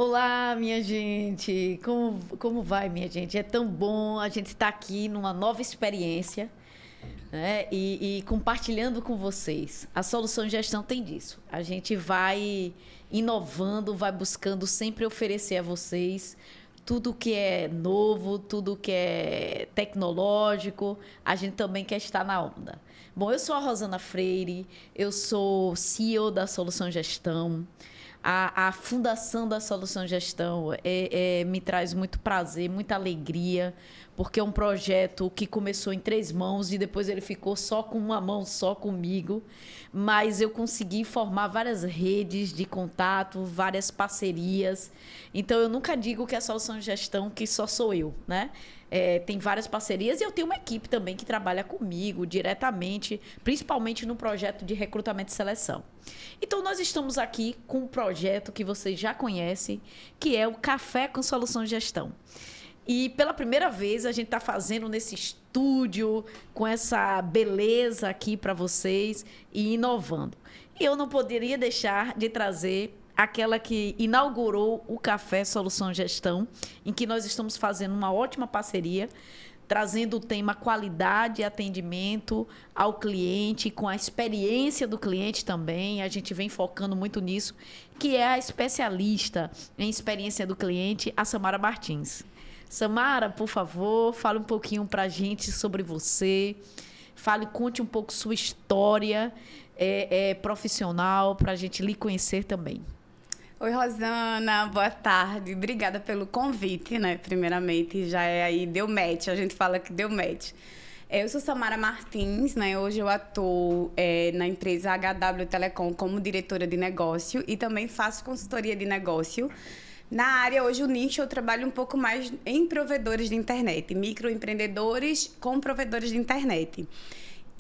Olá, minha gente! Como vai, minha gente? É tão bom a gente estar aqui numa nova experiência, né? E compartilhando com vocês. A Solução Gestão tem disso. A gente vai inovando, vai buscando sempre oferecer a vocês tudo que é novo, tudo que é tecnológico. A gente também quer estar na onda. Bom, eu sou a Rosana Freire, eu sou CEO da Solução Gestão. A fundação da Solução Gestão me traz muito prazer, muita alegria, porque é um projeto que começou em 3 mãos e depois ele ficou só com uma mão, só comigo. Mas eu consegui formar várias redes de contato, várias parcerias. Então, eu nunca digo que a Solução Gestão que só sou eu, né? Tem várias parcerias e eu tenho uma equipe também que trabalha comigo diretamente, principalmente no projeto de recrutamento e seleção. Então, nós estamos aqui com um projeto que vocês já conhecem, que é o Café com Solução Gestão. E pela primeira vez a gente está fazendo nesse estúdio, com essa beleza aqui para vocês e inovando. E eu não poderia deixar de trazer aquela que inaugurou o Café Solução Gestão, em que nós estamos fazendo uma ótima parceria, trazendo o tema qualidade e atendimento ao cliente, com a experiência do cliente também. A gente vem focando muito nisso, que é a especialista em experiência do cliente, a Samara Martins. Samara, por favor, fale um pouquinho para a gente sobre você. Conte um pouco sua história profissional, para a gente lhe conhecer também. Oi, Rosana, boa tarde. Obrigada pelo convite, né? Primeiramente, já aí, deu match, a gente fala que deu match. Eu sou Samara Martins, né? Hoje eu atuo na empresa HW Telecom como diretora de negócio e também faço consultoria de negócio. Na área, hoje, o nicho, eu trabalho um pouco mais em provedores de internet, microempreendedores com provedores de internet.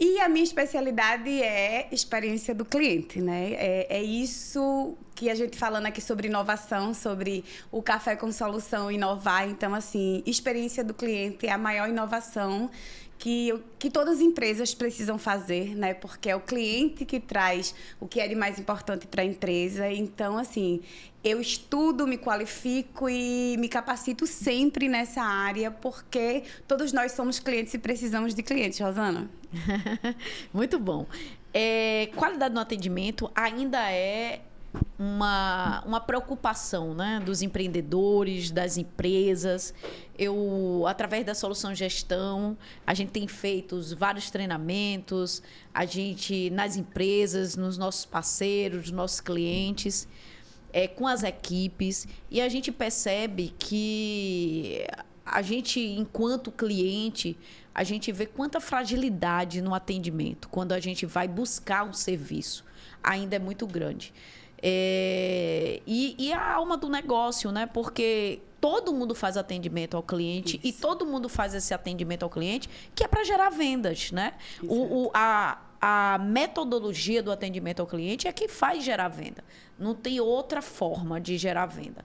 E a minha especialidade é experiência do cliente, né? É isso que a gente falando aqui sobre inovação, sobre o Café com Solução, inovar. Então, assim, experiência do cliente é a maior inovação que todas as empresas precisam fazer, né? Porque é o cliente que traz o que é de mais importante para a empresa. Então, assim, eu estudo, me qualifico e me capacito sempre nessa área, porque todos nós somos clientes e precisamos de clientes, Rosana. Muito bom. Qualidade no atendimento ainda é uma preocupação, né, dos empreendedores, das empresas. Através da Solução Gestão, a gente tem feito vários treinamentos, nas empresas, nos nossos parceiros, nos nossos clientes, com as equipes, e a gente percebe que a gente, enquanto cliente, a gente vê quanta fragilidade no atendimento, quando a gente vai buscar um serviço, ainda é muito grande. E a alma do negócio, né? Porque todo mundo faz atendimento ao cliente. Isso. E todo mundo faz esse atendimento ao cliente que é para gerar vendas, né? A metodologia do atendimento ao cliente é que faz gerar venda. Não tem outra forma de gerar venda.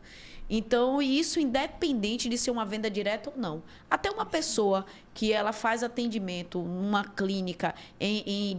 Então, isso independente de ser uma venda direta ou não. Até uma pessoa que ela faz atendimento numa clínica,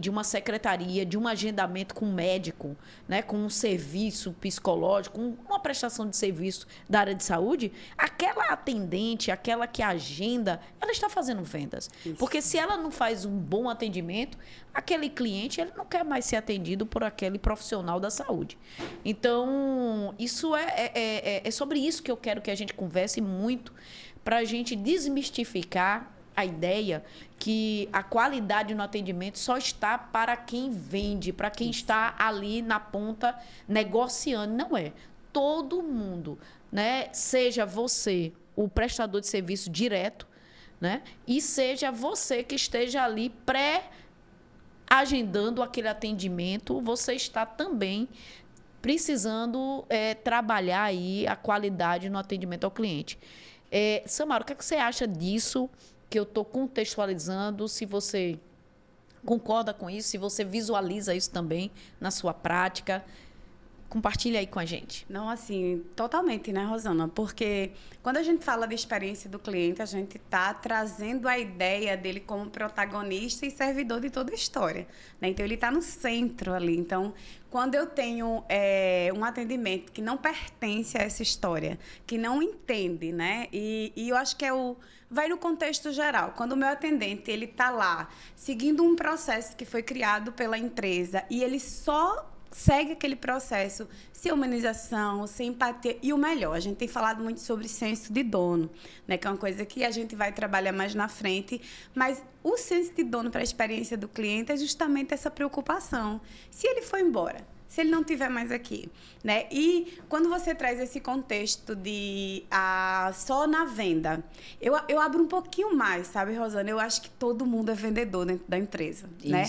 de uma secretaria, de um agendamento com um médico, né, com um serviço psicológico, uma prestação de serviço da área de saúde, aquela atendente, aquela que agenda, ela está fazendo vendas. Isso. Porque se ela não faz um bom atendimento, aquele cliente ele não quer mais ser atendido por aquele profissional da saúde. Então, isso é sobre isso que eu quero que a gente converse muito, para a gente desmistificar a ideia que a qualidade no atendimento só está para quem vende, para quem está ali na ponta negociando. Não é. Todo mundo, né? Seja você o prestador de serviço direto, né? E seja você que esteja ali agendando aquele atendimento, você está também precisando trabalhar aí a qualidade no atendimento ao cliente. Samara, o que você acha disso que eu estou contextualizando? Se você concorda com isso, se você visualiza isso também na sua prática? Compartilha aí com a gente. Não, assim, totalmente, né, Rosana? Porque quando a gente fala de experiência do cliente, a gente está trazendo a ideia dele como protagonista e servidor de toda a história, né? Então, ele está no centro ali. Então, quando eu tenho um atendimento que não pertence a essa história, que não entende, né? E eu acho que vai no contexto geral. Quando o meu atendente ele está lá seguindo um processo que foi criado pela empresa e ele só segue aquele processo sem humanização, sem empatia. E o melhor, a gente tem falado muito sobre senso de dono, né? Que é uma coisa que a gente vai trabalhar mais na frente. Mas o senso de dono para a experiência do cliente é justamente essa preocupação. Se ele for embora, se ele não estiver mais aqui, né? E quando você traz esse contexto de só na venda, eu abro um pouquinho mais, sabe, Rosana? Eu acho que todo mundo é vendedor dentro da empresa, né?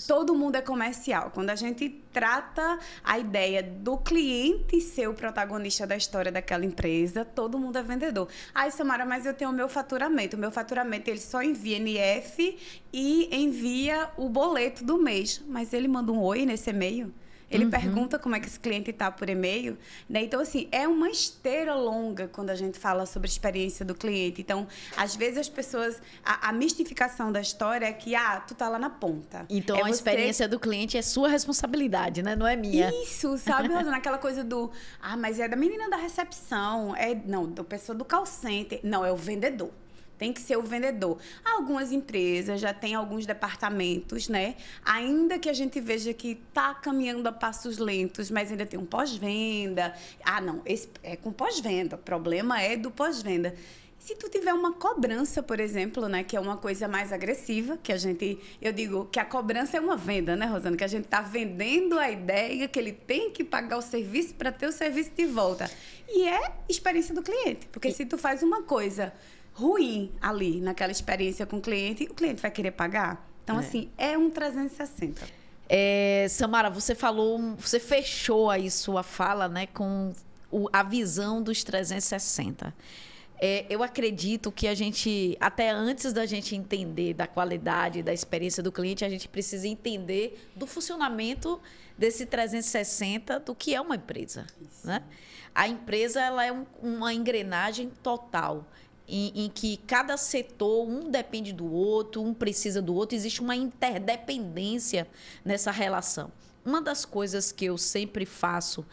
Todo mundo é comercial. Quando a gente trata a ideia do cliente ser o protagonista da história daquela empresa, todo mundo é vendedor. Ai, Samara, mas eu tenho o meu faturamento. O meu faturamento, ele só envia NF e envia o boleto do mês. Mas ele manda um oi nesse e-mail? Ele pergunta como é que esse cliente está por e-mail, né? Então, assim, é uma esteira longa quando a gente fala sobre a experiência do cliente. Então, às vezes as pessoas... A mistificação da história é que, tu tá lá na ponta. Então, a experiência do cliente é sua responsabilidade, né? Não é minha. Isso, sabe, Rosana? Aquela coisa do... mas é da menina da recepção. Não, da pessoa do call center. Não, é o vendedor. Tem que ser o vendedor. Algumas empresas já têm alguns departamentos, né? Ainda que a gente veja que está caminhando a passos lentos, mas ainda tem um pós-venda. Não, esse é com pós-venda. O problema é do pós-venda. Se tu tiver uma cobrança, por exemplo, né, que é uma coisa mais agressiva, eu digo que a cobrança é uma venda, né, Rosana? Que a gente está vendendo a ideia que ele tem que pagar o serviço para ter o serviço de volta. E é experiência do cliente. Porque se tu faz uma coisa ruim ali, naquela experiência com o cliente vai querer pagar. Então, assim, é um 360. Samara, você fechou aí sua fala, né, com a visão dos 360. Eu acredito que até antes da gente entender da qualidade, da experiência do cliente, a gente precisa entender do funcionamento desse 360 do que é uma empresa, né? A empresa, ela é uma engrenagem total. Em que cada setor, um depende do outro, um precisa do outro, existe uma interdependência nessa relação. Uma das coisas que eu sempre faço,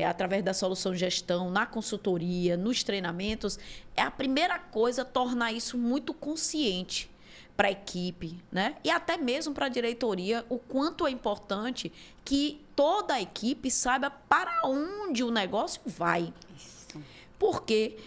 através da solução de gestão, na consultoria, nos treinamentos, é a primeira coisa tornar isso muito consciente para a equipe, né? E até mesmo para a diretoria, o quanto é importante que toda a equipe saiba para onde o negócio vai. Porque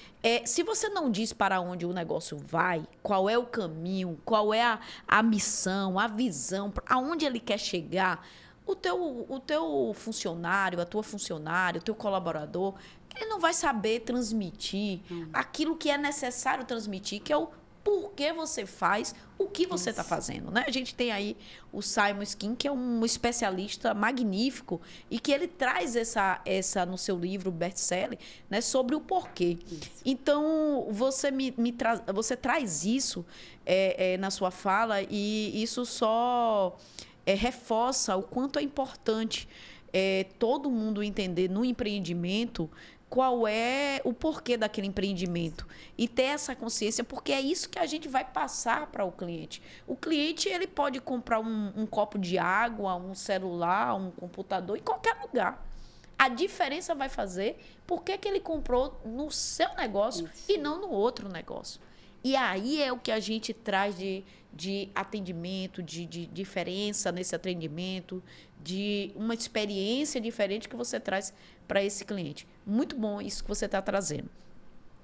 se você não diz para onde o negócio vai, qual é o caminho, qual é a missão, a visão, aonde ele quer chegar, o teu funcionário, a tua funcionária, o teu colaborador, ele não vai saber transmitir aquilo que é necessário transmitir, que é o porquê você faz o que você está fazendo, né? A gente tem aí o Simon Skin, que é um especialista magnífico e que ele traz essa no seu livro best-seller, né, sobre o porquê. Isso. Então, você traz isso na sua fala e isso só reforça o quanto é importante todo mundo entender no empreendimento qual é o porquê daquele empreendimento e ter essa consciência, porque é isso que a gente vai passar para o cliente. O cliente, ele pode comprar um copo de água, um celular, um computador, em qualquer lugar. A diferença vai fazer por que ele comprou no seu negócio e não no outro negócio. E aí é o que a gente traz de atendimento, de diferença nesse atendimento, de uma experiência diferente que você traz para esse cliente. Muito bom isso que você está trazendo.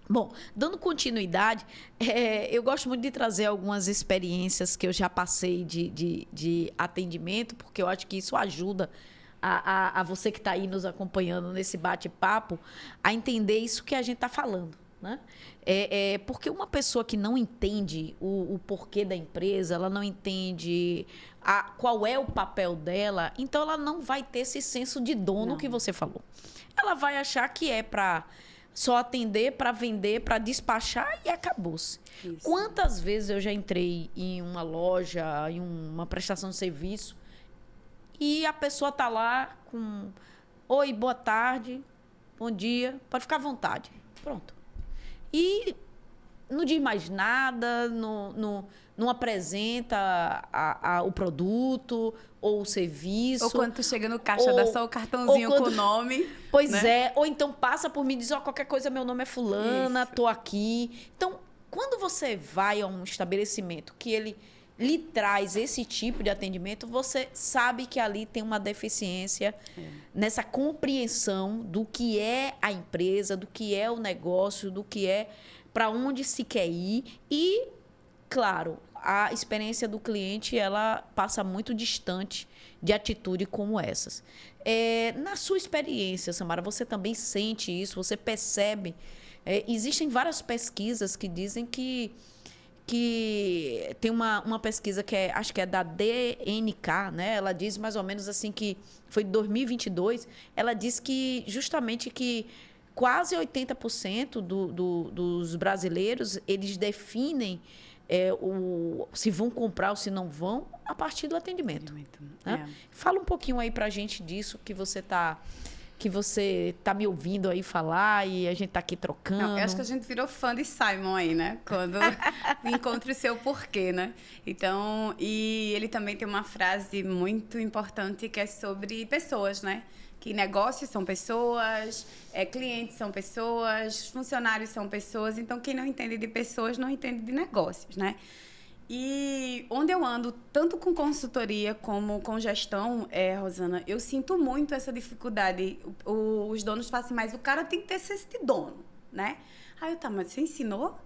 Bom, dando continuidade, eu gosto muito de trazer algumas experiências que eu já passei de atendimento, porque eu acho que isso ajuda a você que está aí nos acompanhando nesse bate-papo a entender isso que a gente está falando. Né? Porque uma pessoa que não entende o porquê da empresa, ela não entende qual é o papel dela, então ela não vai ter esse senso de dono que você falou. Ela vai achar que é para só atender, para vender, para despachar e acabou-se. Quantas vezes eu já entrei em uma loja, em uma prestação de serviço, e a pessoa está lá com Oi, boa tarde, bom dia, pode ficar à vontade. Pronto. E não diz mais nada, não apresenta o produto ou o serviço. Ou quando tu chega no caixa, dá só o cartãozinho com o nome. Pois né? é, ou então passa por mim e diz, qualquer coisa, meu nome é fulana, Isso. tô aqui. Então, quando você vai a um estabelecimento que ele lhe traz esse tipo de atendimento, você sabe que ali tem uma deficiência nessa compreensão do que é a empresa, do que é o negócio, do que é para onde se quer ir e, claro, a experiência do cliente ela passa muito distante de atitude como essas. Na sua experiência, Samara, você também sente isso? Você percebe? Existem várias pesquisas que dizem que tem uma pesquisa que acho que é da DNK, né? Ela diz mais ou menos assim que foi de 2022. Ela diz que justamente que quase 80% dos brasileiros eles definem se vão comprar ou se não vão a partir do atendimento. Né? Fala um pouquinho aí pra gente disso que você tá me ouvindo aí falar e a gente tá aqui trocando. Não, eu acho que a gente virou fã de Simon aí, né? Quando encontra o seu porquê, né? Então, e ele também tem uma frase muito importante que é sobre pessoas, né? Que negócios são pessoas, clientes são pessoas, funcionários são pessoas. Então, quem não entende de pessoas não entende de negócios, né? E onde eu ando, tanto com consultoria como com gestão, Rosana, eu sinto muito essa dificuldade. Os donos falam assim, mas o cara tem que ter senso de dono, né? Aí eu, mas você ensinou?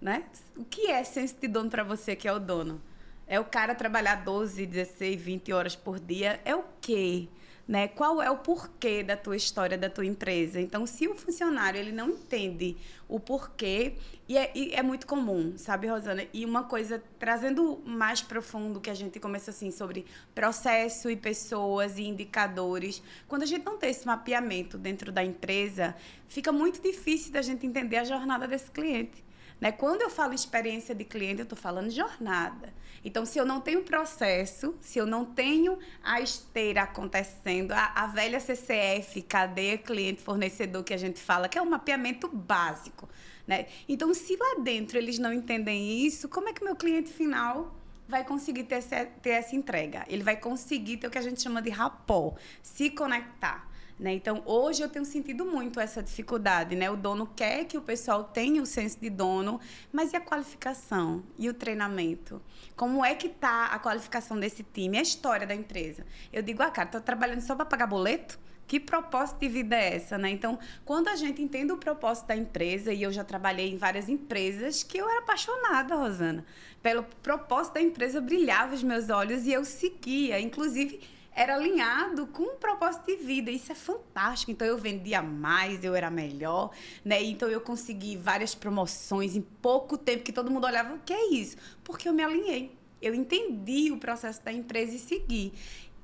Né? O que é senso de dono para você que é o dono? É o cara trabalhar 12, 16, 20 horas por dia? É o quê? Né? Qual é o porquê da tua história, da tua empresa? Então, se o funcionário ele não entende o porquê, e é muito comum, sabe, Rosana? E uma coisa, trazendo mais profundo, que a gente começa assim, sobre processo e pessoas e indicadores, quando a gente não tem esse mapeamento dentro da empresa, fica muito difícil da gente entender a jornada desse cliente. Né? Quando eu falo experiência de cliente, eu estou falando jornada. Então, se eu não tenho processo, se eu não tenho a esteira acontecendo, a velha CCF, cadeia cliente-fornecedor, que a gente fala, que é um mapeamento básico. Né? Então, se lá dentro eles não entendem isso, como é que o meu cliente final vai conseguir ter essa entrega? Ele vai conseguir ter o que a gente chama de rapport, se conectar. Né? Então, hoje eu tenho sentido muito essa dificuldade, né? O dono quer que o pessoal tenha o senso de dono, mas e a qualificação? E o treinamento? Como é que está a qualificação desse time? A história da empresa? Eu digo, cara, estou trabalhando só para pagar boleto? Que propósito de vida é essa, né? Então, quando a gente entende o propósito da empresa, e eu já trabalhei em várias empresas, que eu era apaixonada, Rosana. Pelo propósito da empresa, brilhava os meus olhos e eu seguia, inclusive era alinhado com um propósito de vida. Isso é fantástico. Então, eu vendia mais, eu era melhor, né? Então, eu consegui várias promoções em pouco tempo, que todo mundo olhava, o que é isso? Porque eu me alinhei. Eu entendi o processo da empresa e segui.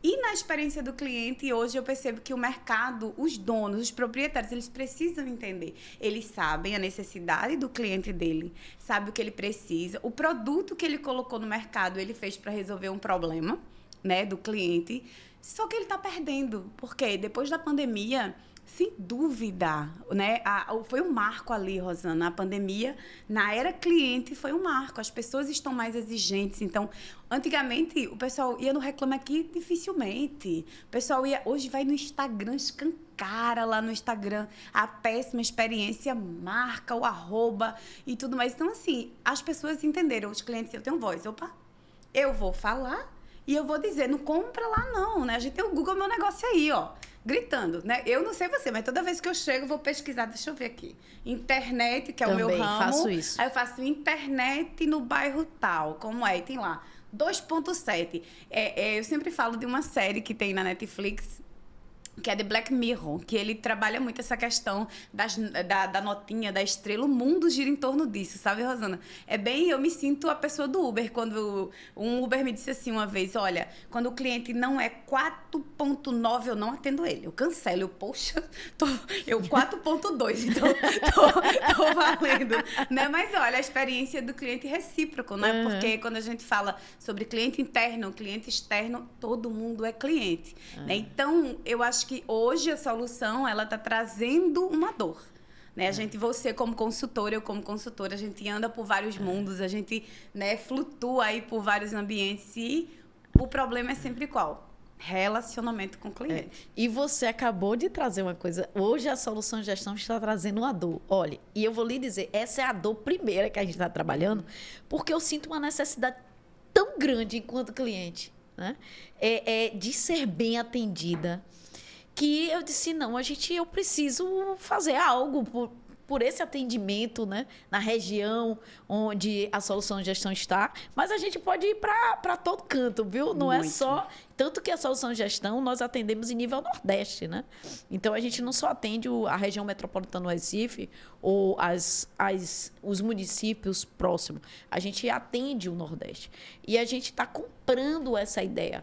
E na experiência do cliente, hoje eu percebo que o mercado, os donos, os proprietários, eles precisam entender. Eles sabem a necessidade do cliente dele, sabem o que ele precisa. O produto que ele colocou no mercado, ele fez para resolver um problema, né, do cliente, só que ele está perdendo, porque depois da pandemia, sem dúvida, né, foi um marco ali, Rosana, a pandemia, na era cliente, foi um marco, as pessoas estão mais exigentes. Então, antigamente, o pessoal ia no Reclame Aqui dificilmente, o pessoal hoje vai no Instagram, escancara lá no Instagram a péssima experiência, marca o @ e tudo mais. Então, assim, as pessoas entenderam, os clientes, eu tenho voz, eu vou falar, e eu vou dizer, não compra lá não, né? A gente tem o Google Meu Negócio aí, ó, gritando, né? Eu não sei você, mas toda vez que eu chego, eu vou pesquisar, deixa eu ver aqui. Internet, que é também o meu ramo. faço isso. Aí eu faço internet no bairro tal, como é? E tem lá, 2.7. Eu sempre falo de uma série que tem na Netflix, que é The Black Mirror, que ele trabalha muito essa questão da notinha, da estrela. O mundo gira em torno disso, sabe, Rosana? Eu me sinto a pessoa do Uber, quando um Uber me disse assim uma vez, olha, quando o cliente não é 4.9, eu não atendo ele, eu cancelo, poxa, eu 4.2, então tô valendo, né? Mas olha, a experiência do cliente recíproco, né? Uhum. Porque quando a gente fala sobre cliente interno, cliente externo, todo mundo é cliente, né? Então, eu acho que hoje a solução, ela está trazendo uma dor. Né? Você como consultora, eu como consultora, a gente anda por vários mundos, a gente, né, flutua aí por vários ambientes e o problema é sempre qual? Relacionamento com o cliente. E você acabou de trazer uma coisa. Hoje a solução de gestão está trazendo uma dor. Olha, e eu vou lhe dizer, essa é a dor primeira que a gente está trabalhando, porque eu sinto uma necessidade tão grande enquanto cliente, né? De ser bem atendida, que eu disse, não, eu preciso fazer algo por esse atendimento, né, na região onde a solução de gestão está, mas a gente pode ir para todo canto, viu? Não é só... Tanto que a solução de gestão nós atendemos em nível Nordeste, né? Então, a gente não só atende a região metropolitana do Recife ou os municípios próximos, a gente atende o Nordeste. E a gente está comprando essa ideia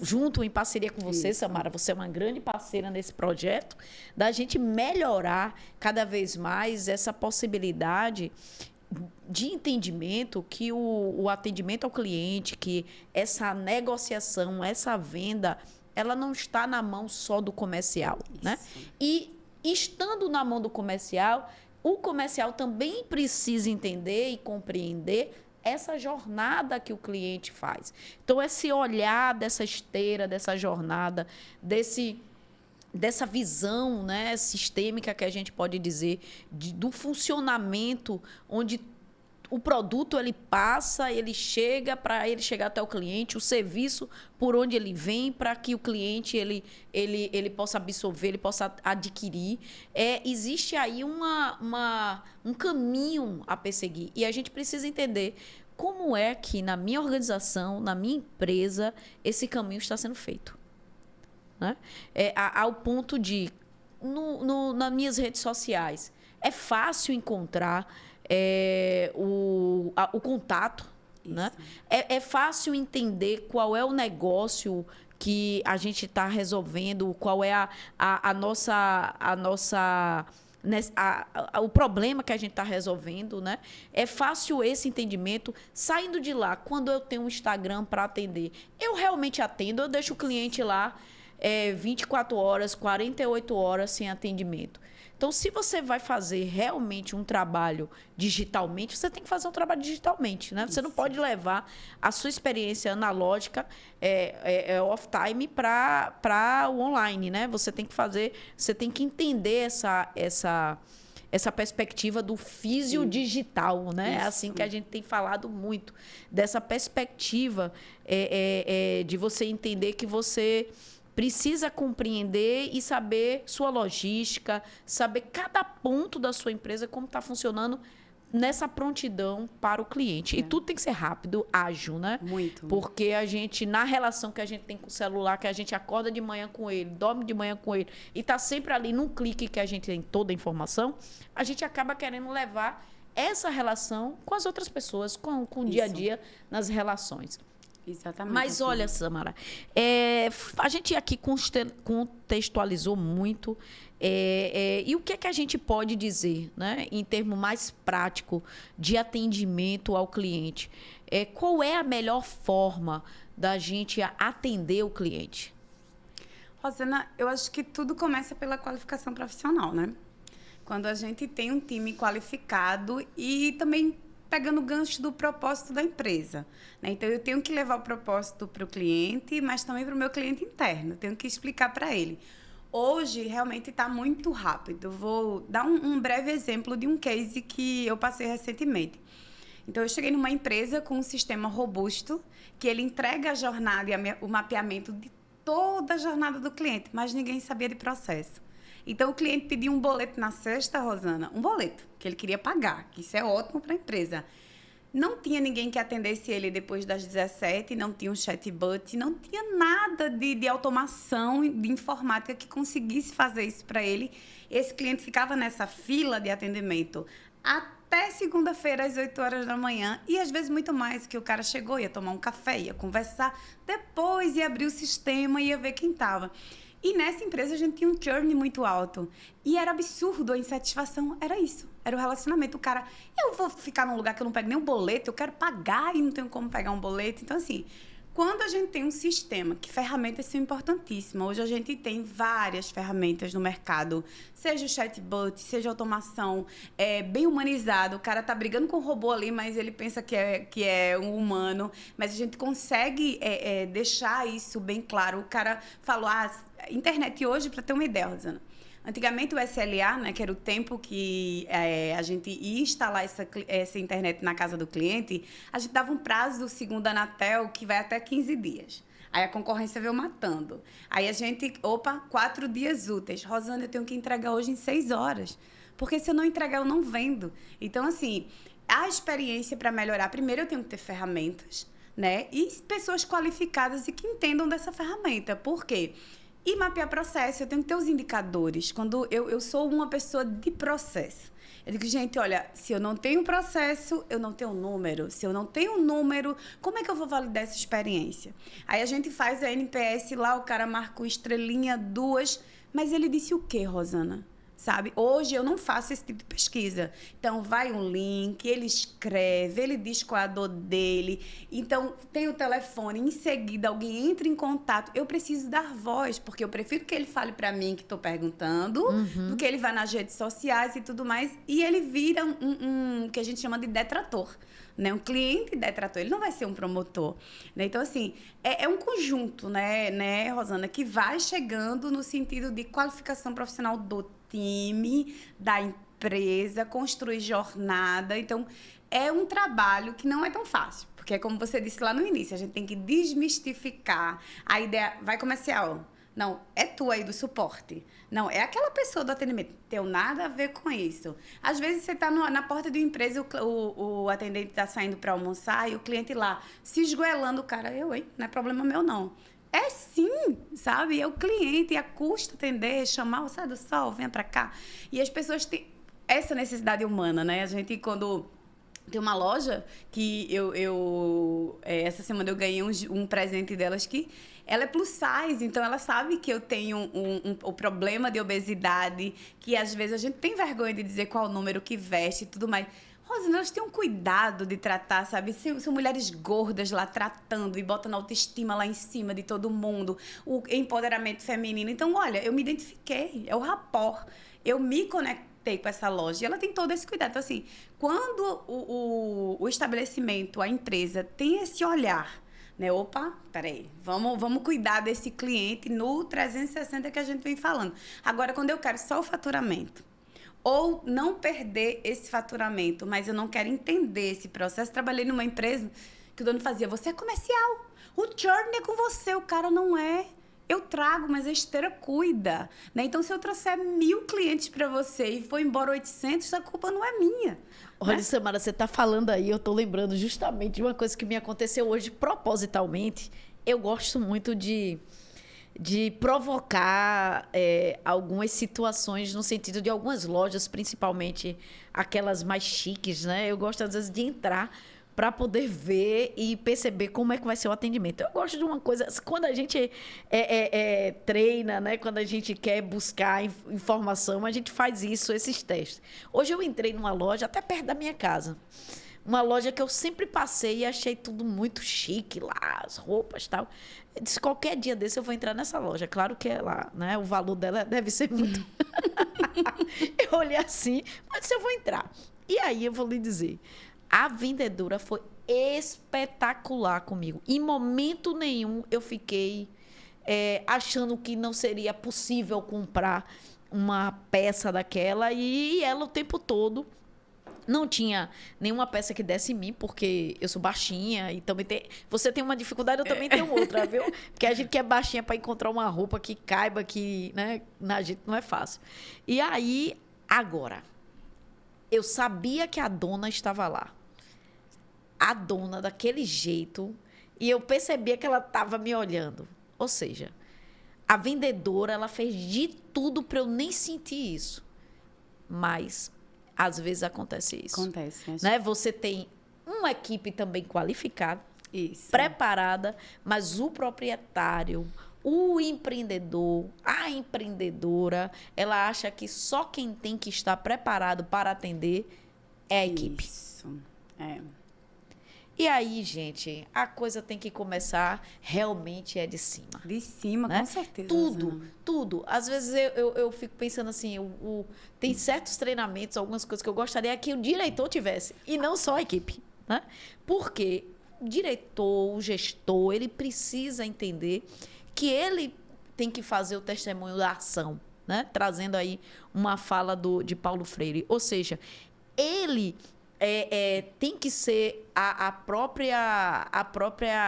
junto em parceria com você, Samara, você é uma grande parceira nesse projeto, da gente melhorar cada vez mais essa possibilidade de entendimento que o atendimento ao cliente, que essa negociação, essa venda, ela não está na mão só do comercial, né? E estando na mão do comercial, o comercial também precisa entender e compreender essa jornada que o cliente faz. Então, esse olhar dessa esteira, dessa jornada, dessa visão, né, sistêmica que a gente pode dizer, do funcionamento, onde o produto ele passa, ele chega para ele chegar até o cliente, o serviço por onde ele vem para que o cliente ele possa absorver, ele possa adquirir. Existe aí um caminho a perseguir e a gente precisa entender como é que na minha organização, na minha empresa, esse caminho está sendo feito, né? Ao ponto de, nas minhas redes sociais, é fácil encontrar o contato, né? É fácil entender qual é o negócio que a gente está resolvendo, qual é a nossa o problema que a gente está resolvendo, né? É fácil esse entendimento. Saindo de lá, quando eu tenho um Instagram para atender, eu realmente atendo, eu deixo o cliente lá 24 horas, 48 horas sem atendimento. Então, se você vai fazer realmente um trabalho digitalmente, você tem que fazer um trabalho digitalmente, né? Você não pode levar a sua experiência analógica off-time para o online, né? Você tem que entender essa perspectiva do físio-digital, né? É assim que a gente tem falado muito, dessa perspectiva de você entender que você precisa compreender e saber sua logística, saber cada ponto da sua empresa, como está funcionando nessa prontidão para o cliente. E tudo tem que ser rápido, ágil, né? Muito. Porque a gente, na relação que a gente tem com o celular, que a gente acorda de manhã com ele, dorme de manhã com ele, e está sempre ali num clique que a gente tem toda a informação, a gente acaba querendo levar essa relação com as outras pessoas, com o dia a dia nas relações. Exatamente. Mas olha, Samara, a gente aqui contextualizou muito. E o que é que a gente pode dizer, né, em termo mais prático de atendimento ao cliente? Qual é a melhor forma da gente atender o cliente? Rosana, eu acho que tudo começa pela qualificação profissional, né? Quando a gente tem um time qualificado e também pegando o gancho do propósito da empresa, né? Então, eu tenho que levar o propósito para o cliente, mas também para o meu cliente interno. Eu tenho que explicar para ele. Hoje, realmente, está muito rápido. Eu vou dar um breve exemplo de um case que eu passei recentemente. Então, eu cheguei numa empresa com um sistema robusto, que ele entrega a jornada e o mapeamento de toda a jornada do cliente, mas ninguém sabia de processo. Então, o cliente pediu um boleto na sexta, Rosana, um boleto que ele queria pagar, que isso é ótimo para a empresa. Não tinha ninguém que atendesse ele depois das 17, não tinha um chatbot, não tinha nada de automação, de informática que conseguisse fazer isso para ele. Esse cliente ficava nessa fila de atendimento até segunda-feira, às 8 horas da manhã, e às vezes muito mais, que o cara chegou, ia tomar um café, ia conversar, depois ia abrir o sistema e ia ver quem estava. E nessa empresa a gente tinha um churn muito alto. E era absurdo, a insatisfação era isso. Era o relacionamento. O cara, eu vou ficar num lugar que eu não pego nem um boleto, eu quero pagar e não tenho como pegar um boleto. Então, assim, Quando a gente tem um sistema, que ferramentas são importantíssimas. Hoje a gente tem várias ferramentas no mercado, seja o chatbot, seja automação, bem humanizado. O cara tá brigando com o robô ali, mas ele pensa que é um humano. Mas a gente consegue deixar isso bem claro. O cara falou, internet hoje, para ter uma ideia, Rosana. Antigamente o SLA, né, que era o tempo que a gente ia instalar essa internet na casa do cliente, a gente dava um prazo segundo a Anatel que vai até 15 dias. Aí a concorrência veio matando. Aí a gente, 4 dias úteis. Rosana, eu tenho que entregar hoje em 6 horas. Porque se eu não entregar, eu não vendo. Então, assim, a experiência para melhorar, primeiro eu tenho que ter ferramentas, né? E pessoas qualificadas e que entendam dessa ferramenta. Por quê? E mapear processo, eu tenho que ter os indicadores. Quando eu sou uma pessoa de processo. Eu digo, gente, olha, se eu não tenho processo, eu não tenho número. Se eu não tenho número, como é que eu vou validar essa experiência? Aí a gente faz a NPS lá, o cara marca o estrelinha, 2. Mas ele disse o quê, Rosana? Sabe? Hoje eu não faço esse tipo de pesquisa. Então, vai um link, ele escreve, ele diz qual é a dor dele. Então, tem o telefone, em seguida alguém entra em contato. Eu preciso dar voz, porque eu prefiro que ele fale para mim que estou perguntando, do que ele vá nas redes sociais e tudo mais. E ele vira um que a gente chama de detrator. Né? Um cliente detrator, ele não vai ser um promotor. Né? Então, assim, é um conjunto, né, Rosana, que vai chegando no sentido de qualificação profissional do time, da empresa, construir jornada. Então, é um trabalho que não é tão fácil, porque é como você disse lá no início, a gente tem que desmistificar a ideia. Vai comercial. Não, é tu aí do suporte. Não, é aquela pessoa do atendimento. Tem nada a ver com isso. Às vezes você está na porta de uma empresa e o atendente está saindo para almoçar e o cliente lá se esgoelando. O cara, não é problema meu, não. É sim, sabe? É o cliente, é a custo atender, chamar, sai do sol, venha para cá. E as pessoas têm essa necessidade humana, né? A gente, quando... Tem uma loja que essa semana eu ganhei um presente delas que ela é plus size, então ela sabe que eu tenho o problema de obesidade, que às vezes a gente tem vergonha de dizer qual o número que veste e tudo mais. Rosana, elas têm um cuidado de tratar, sabe? São mulheres gordas lá tratando e botando a autoestima lá em cima de todo mundo, o empoderamento feminino. Então, olha, eu me identifiquei, é o rapport. Eu me conectei com essa loja e ela tem todo esse cuidado. Então, assim, quando o estabelecimento, a empresa tem esse olhar, né? Peraí, vamos cuidar desse cliente no 360 que a gente vem falando. Agora, quando eu quero só o faturamento, ou não perder esse faturamento, mas eu não quero entender esse processo. Trabalhei numa empresa que o dono fazia, você é comercial, o churn é com você, o cara não é. Eu trago, mas a esteira cuida. Né? Então, se eu trouxer 1000 clientes para você e for embora 800, a culpa não é minha. Olha, Samara, você está falando aí, eu estou lembrando justamente de uma coisa que me aconteceu hoje propositalmente. Eu gosto muito de provocar algumas situações no sentido de algumas lojas, principalmente aquelas mais chiques, né? Eu gosto, às vezes, de entrar para poder ver e perceber como é que vai ser o atendimento. Eu gosto de uma coisa, quando a gente treina, né? Quando a gente quer buscar informação, a gente faz isso, esses testes. Hoje eu entrei numa loja até perto da minha casa. Uma loja que eu sempre passei e achei tudo muito chique lá, as roupas e tal. Eu disse, qualquer dia desse eu vou entrar nessa loja. Claro que é lá, né? O valor dela deve ser muito... Eu olhei assim, mas eu vou entrar. E aí eu vou lhe dizer, a vendedora foi espetacular comigo. Em momento nenhum eu fiquei achando que não seria possível comprar uma peça daquela. E ela o tempo todo... Não tinha nenhuma peça que desse em mim, porque eu sou baixinha e também você tem uma dificuldade, eu também tenho outra, viu? Porque a gente que é baixinha para encontrar uma roupa que caiba, que, né, na gente não é fácil. E aí, agora, eu sabia que a dona estava lá. A dona daquele jeito, e eu percebia que ela estava me olhando. Ou seja, a vendedora, ela fez de tudo para eu nem sentir isso. Mas... às vezes acontece isso. Acontece. Né? Você tem uma equipe também qualificada, isso, preparada, mas o proprietário, o empreendedor, a empreendedora, ela acha que só quem tem que estar preparado para atender é a equipe. Isso. E aí, gente, a coisa tem que começar realmente de cima. De cima, né? Com certeza. Tudo, Rosana. tudo. Às vezes eu fico pensando assim, tem certos treinamentos, algumas coisas que eu gostaria que o diretor tivesse, e não só a equipe. Né? Porque o diretor, o gestor, ele precisa entender que ele tem que fazer o testemunho da ação, né? Trazendo aí uma fala de Paulo Freire. Ou seja, ele tem que ser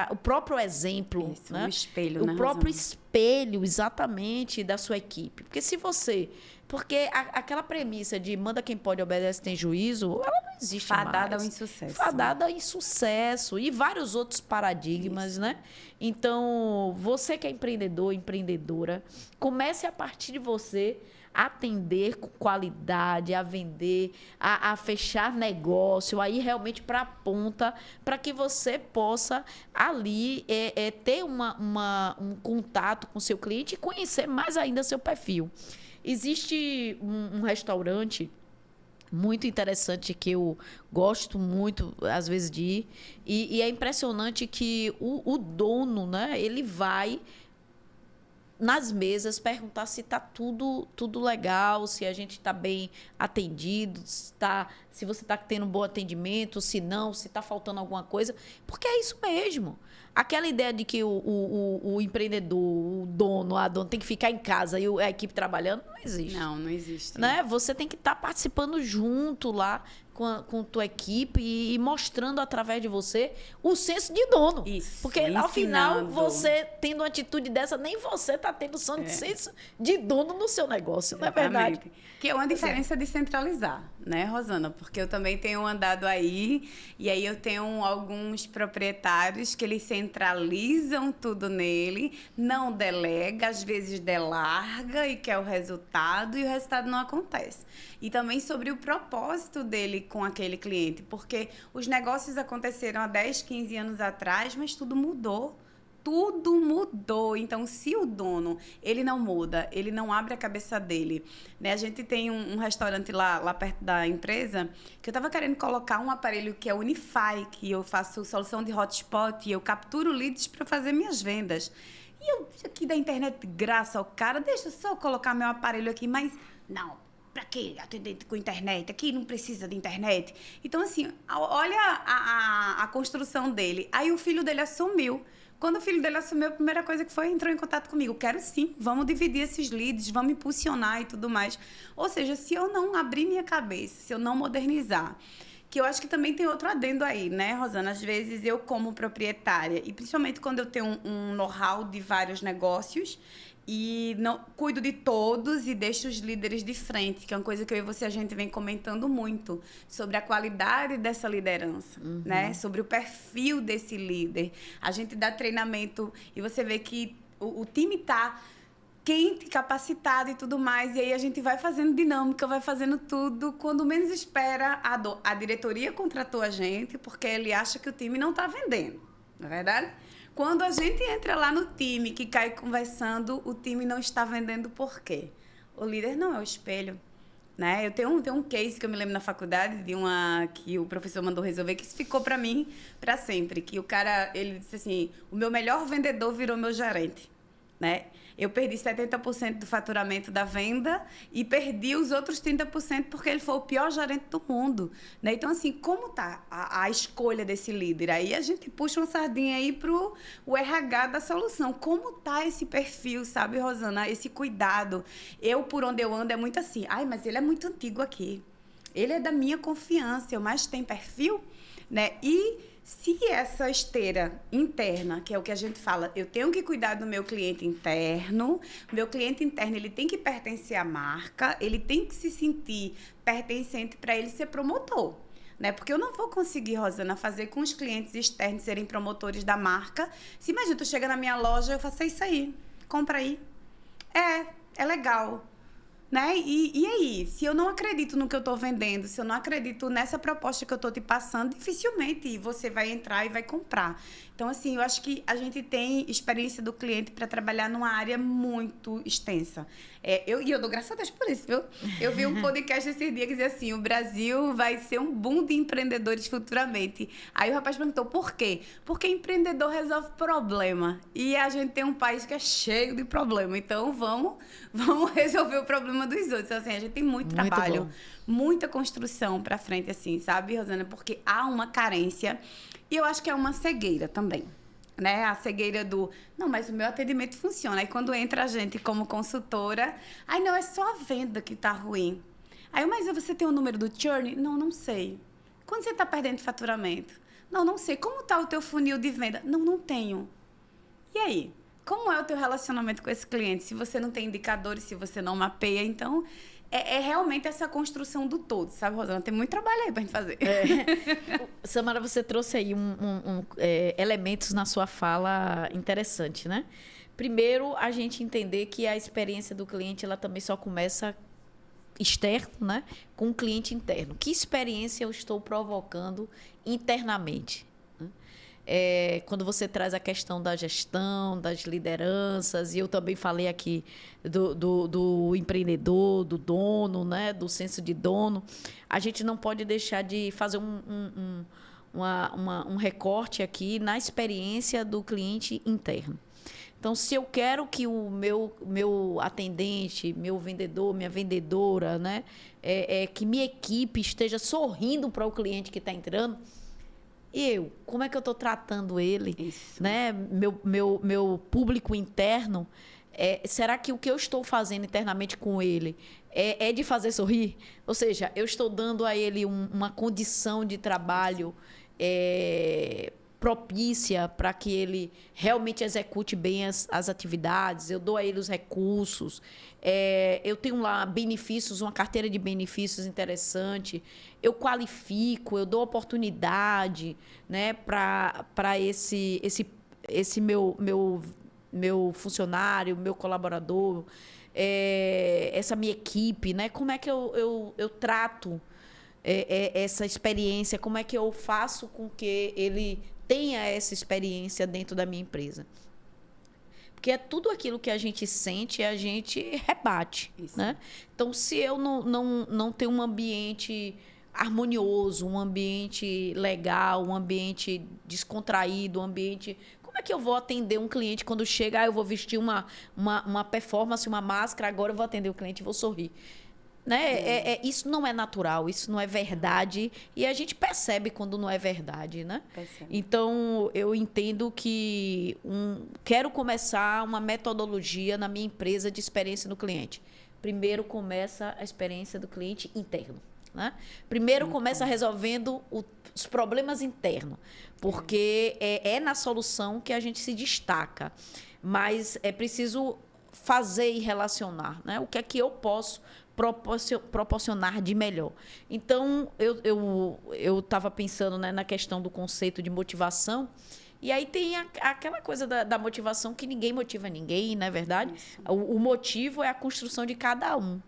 o próprio exemplo. Isso, né? um espelho, o né, próprio Rosana? espelho, exatamente, da sua equipe. Porque se você... Porque aquela premissa de manda quem pode, obedece tem juízo, ela não existe Fadada mais. ao insucesso. Fadada ao insucesso. E vários outros paradigmas, Isso. né? Então, você que é empreendedor, empreendedora, comece a partir de você a atender com qualidade, a vender, a fechar negócio, aí realmente para a ponta, para que você possa ali ter um contato com o seu cliente e conhecer mais ainda seu perfil. Existe um restaurante muito interessante que eu gosto muito, às vezes, de ir. E é impressionante que o dono, né, ele vai nas mesas perguntar se está tudo legal, se a gente está bem atendido, se você está tendo um bom atendimento, se não, se está faltando alguma coisa. Porque é isso mesmo. Aquela ideia de que o empreendedor, o dono, a dona tem que ficar em casa e a equipe trabalhando, não existe. Não existe. Né? Você tem que estar participando junto lá com tua equipe e mostrando através de você o senso de dono. Isso, porque, ao final, ensinando. você tendo uma atitude dessa, nem você está tendo senso de dono no seu negócio, não é verdade? Exatamente. Que é uma diferença de centralizar, né, Rosana? Porque eu também tenho andado aí, e aí eu tenho alguns proprietários que eles centralizam tudo nele, não delega, às vezes delarga e quer o resultado, e o resultado não acontece. E também sobre o propósito dele com aquele cliente, porque os negócios aconteceram há 10, 15 anos atrás, mas tudo mudou. Tudo mudou. Então, se o dono, ele não muda, ele não abre a cabeça dele, né? A gente tem um restaurante lá perto da empresa que eu estava querendo colocar um aparelho que é o Unify, que eu faço solução de hotspot e eu capturo leads para fazer minhas vendas. E eu aqui da internet, graça ao cara, deixa eu só colocar meu aparelho aqui, mas não. Pra que atender com internet? Aqui não precisa de internet. Então, assim, olha a construção dele. Aí o filho dele assumiu. Quando o filho dele assumiu, a primeira coisa que foi, entrou em contato comigo. Quero sim, vamos dividir esses leads, vamos impulsionar e tudo mais. Ou seja, se eu não abrir minha cabeça, se eu não modernizar, que eu acho que também tem outro adendo aí, né, Rosana? Às vezes eu, como proprietária, e principalmente quando eu tenho um know-how de vários negócios, e não cuido de todos e deixo os líderes de frente, que é uma coisa que eu e você, a gente vem comentando muito, sobre a qualidade dessa liderança, né? Sobre o perfil desse líder. A gente dá treinamento e você vê que o time está quente, capacitado e tudo mais, e aí a gente vai fazendo dinâmica, vai fazendo tudo. Quando menos espera, a diretoria contratou a gente porque ele acha que o time não está vendendo, não é verdade? Quando a gente entra lá no time, que cai conversando, o time não está vendendo por quê? O líder não é o espelho, né? Eu tenho um case que eu me lembro na faculdade, que o professor mandou resolver, que isso ficou para mim para sempre. Que o cara, ele disse assim, o meu melhor vendedor virou meu gerente, né? Eu perdi 70% do faturamento da venda e perdi os outros 30% porque ele foi o pior gerente do mundo, né? Então, assim, como tá a escolha desse líder? Aí a gente puxa uma sardinha aí pro o RH da solução. Como tá esse perfil, sabe, Rosana? Esse cuidado. Eu, por onde eu ando, é muito assim. Ai, mas ele é muito antigo aqui. Ele é da minha confiança. Mas tem perfil, né? E se essa esteira interna, que é o que a gente fala, eu tenho que cuidar do meu cliente interno, meu cliente interno ele tem que pertencer à marca, ele tem que se sentir pertencente para ele ser promotor, né? Porque eu não vou conseguir, Rosana, fazer com os clientes externos serem promotores da marca. Se imagina, tu chega na minha loja, eu faço isso aí, compra aí. É legal. Né? E aí, se eu não acredito no que eu estou vendendo, se eu não acredito nessa proposta que eu estou te passando, dificilmente você vai entrar e vai comprar. Então, assim, eu acho que a gente tem experiência do cliente para trabalhar numa área muito extensa. Eu dou graças a Deus por isso, viu? Eu vi um podcast esse dia que dizia assim, o Brasil vai ser um boom de empreendedores futuramente. Aí o rapaz perguntou, por quê? Porque empreendedor resolve problema. E a gente tem um país que é cheio de problema. Então, vamos resolver o problema dos outros. Então, assim, a gente tem muito trabalho, muita construção para frente, assim, sabe, Rosana? Porque há uma carência e eu acho que é uma cegueira também, né? A cegueira do, não, mas o meu atendimento funciona. Aí quando entra a gente como consultora, aí não, é só a venda que tá ruim. Aí, mas você tem o número do churn? Não, não sei. Quando você tá perdendo faturamento? Não, não sei. Como tá o teu funil de venda? Não, não tenho. E aí? Como é o teu relacionamento com esse cliente? Se você não tem indicadores, se você não mapeia, então é realmente essa construção do todo, sabe, Rosana? Tem muito trabalho aí pra gente fazer. Samara, você trouxe aí elementos na sua fala interessante, né? Primeiro, a gente entender que a experiência do cliente, ela também só começa externo, né? Com o cliente interno. Que experiência eu estou provocando internamente? Quando você traz a questão da gestão, das lideranças, e eu também falei aqui do empreendedor, do dono, né, do senso de dono, a gente não pode deixar de fazer um recorte aqui na experiência do cliente interno. Então, se eu quero que o meu atendente, meu vendedor, minha vendedora, né, que minha equipe esteja sorrindo para o cliente que está entrando, como é que eu estou tratando ele? Isso. Né? Meu público interno, será que o que eu estou fazendo internamente com ele é de fazer sorrir? Ou seja, eu estou dando a ele uma condição de trabalho propícia para que ele realmente execute bem as atividades, eu dou a ele os recursos, eu tenho lá benefícios, uma carteira de benefícios interessante, eu qualifico, eu dou oportunidade, né, para esse meu funcionário, meu colaborador, essa minha equipe, né? Como é que eu trato essa experiência, como é que eu faço com que ele tenha essa experiência dentro da minha empresa. Porque é tudo aquilo que a gente sente, a gente rebate. Né? Então, se eu não tenho um ambiente harmonioso, um ambiente legal, um ambiente descontraído, um ambiente... Como é que eu vou atender um cliente quando chega, eu vou vestir uma performance, uma máscara, agora eu vou atender o cliente e vou sorrir? Né? Isso não é natural, isso não é verdade. E a gente percebe quando não é verdade, né? Então, eu entendo que quero começar uma metodologia na minha empresa de experiência no cliente. Primeiro começa a experiência do cliente interno. Né? Primeiro começa resolvendo os problemas internos, porque é na solução que a gente se destaca. Mas é preciso fazer e relacionar. Né? O que é que eu posso proporcionar de melhor. Então, eu estava pensando, né, na questão do conceito de motivação, e aí tem aquela coisa da motivação que ninguém motiva ninguém, não é verdade? O motivo é a construção de cada um.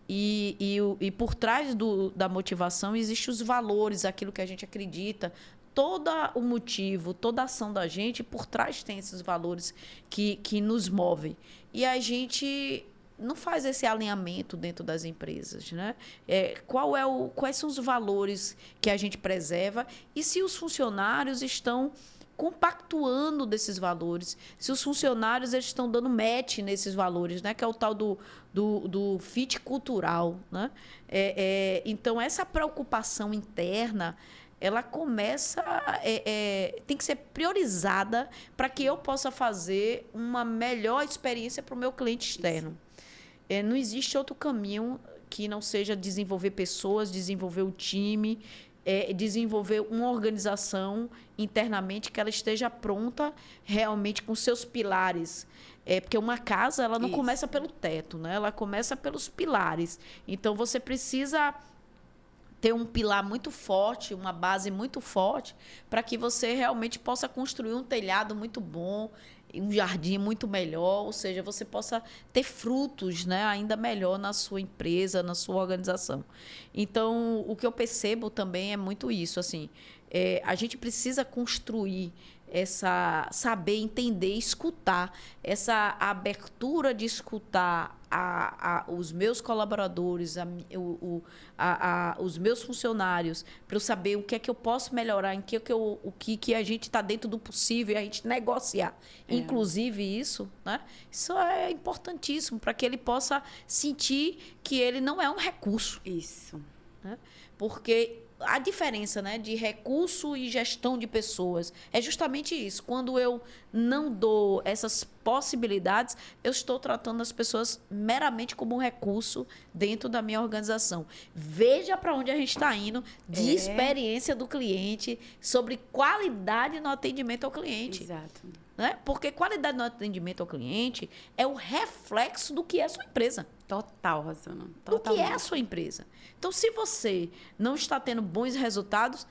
E por trás da motivação existem os valores, aquilo que a gente acredita. Todo o motivo, toda a ação da gente, por trás tem esses valores que nos movem. E a gente não faz esse alinhamento dentro das empresas, né? Quais são os valores que a gente preserva e se os funcionários estão compactuando desses valores, se os funcionários eles estão dando match nesses valores, né? Que é o tal do fit cultural, né? Então, essa preocupação interna, ela começa, tem que ser priorizada para que eu possa fazer uma melhor experiência para o meu cliente externo. Não existe outro caminho que não seja desenvolver pessoas, desenvolver o time, desenvolver uma organização internamente que ela esteja pronta realmente com seus pilares. Porque uma casa ela não começa pelo teto, né? Ela começa pelos pilares. Então, você precisa ter um pilar muito forte, uma base muito forte, para que você realmente possa construir um telhado muito bom um jardim muito melhor, ou seja, você possa ter frutos, né, ainda melhor na sua empresa, na sua organização. Então, o que eu percebo também é muito isso, assim, a gente precisa construir saber entender, escutar, essa abertura de escutar os meus colaboradores, os meus funcionários, para eu saber o que é que eu posso melhorar, o que a gente está dentro do possível e a gente negociar. Inclusive isso, né? Isso é importantíssimo para que ele possa sentir que ele não é um recurso. Isso. Né? Porque a diferença, né, de recurso e gestão de pessoas é justamente isso. Quando eu não dou essas possibilidades, eu estou tratando as pessoas meramente como um recurso dentro da minha organização. Veja para onde a gente está indo de experiência do cliente, sobre qualidade no atendimento ao cliente. Exato. Né? Porque qualidade no atendimento ao cliente é o reflexo do que é a sua empresa. Total, Rosana. O que é a sua empresa? Então, se você não está tendo bons resultados,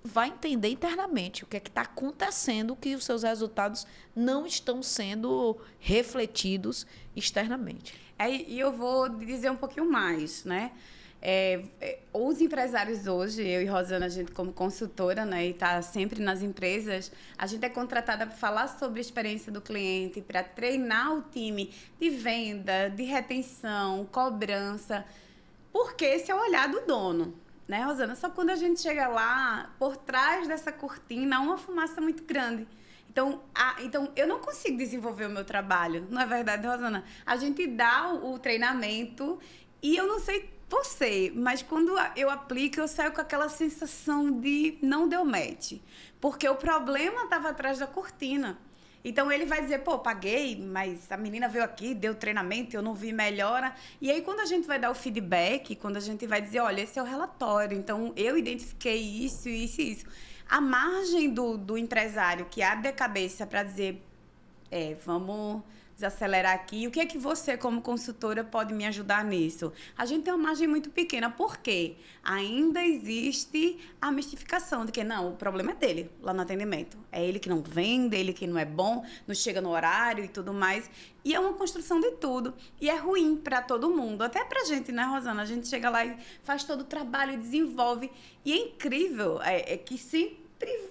vai entender internamente o que é que está acontecendo, que os seus resultados não estão sendo refletidos externamente. E eu vou dizer um pouquinho mais, né? Os empresários hoje, eu e Rosana, a gente como consultora, né, e está sempre nas empresas, a gente é contratada para falar sobre a experiência do cliente, para treinar o time de venda, de retenção, cobrança, porque esse é o olhar do dono, né, Rosana? Só quando a gente chega lá, por trás dessa cortina, há uma fumaça muito grande. Então, eu não consigo desenvolver o meu trabalho, não é verdade, Rosana? A gente dá o treinamento e eu não sei você, mas quando eu aplico, eu saio com aquela sensação de não deu match. Porque o problema estava atrás da cortina. Então, ele vai dizer, pô, paguei, mas a menina veio aqui, deu treinamento, eu não vi melhora. E aí, quando a gente vai dar o feedback, quando a gente vai dizer, olha, esse é o relatório, então eu identifiquei isso, isso e isso. A margem do empresário que abre a cabeça para dizer, vamos desacelerar aqui. O que é que você, como consultora, pode me ajudar nisso? A gente tem uma margem muito pequena. Por quê? Ainda existe a mistificação de que, não, o problema é dele lá no atendimento. É ele que não vende, ele que não é bom, não chega no horário e tudo mais. E é uma construção de tudo. E é ruim para todo mundo. Até pra gente, né, Rosana? A gente chega lá e faz todo o trabalho, desenvolve. E é incrível, que sempre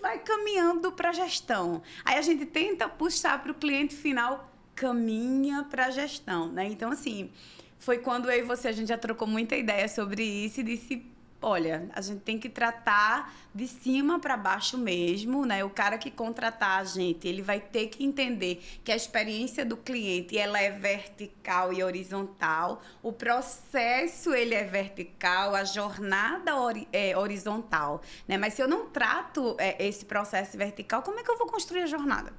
vai caminhando para a gestão. Aí a gente tenta puxar para o cliente final, caminha para a gestão, né? Então, assim, foi quando eu e você, a gente já trocou muita ideia sobre isso e disse, olha, a gente tem que tratar de cima para baixo mesmo, né? O cara que contratar a gente, ele vai ter que entender que a experiência do cliente, ela é vertical e horizontal, o processo, ele é vertical, a jornada é horizontal, né? Mas se eu não trato esse processo vertical, como é que eu vou construir a jornada?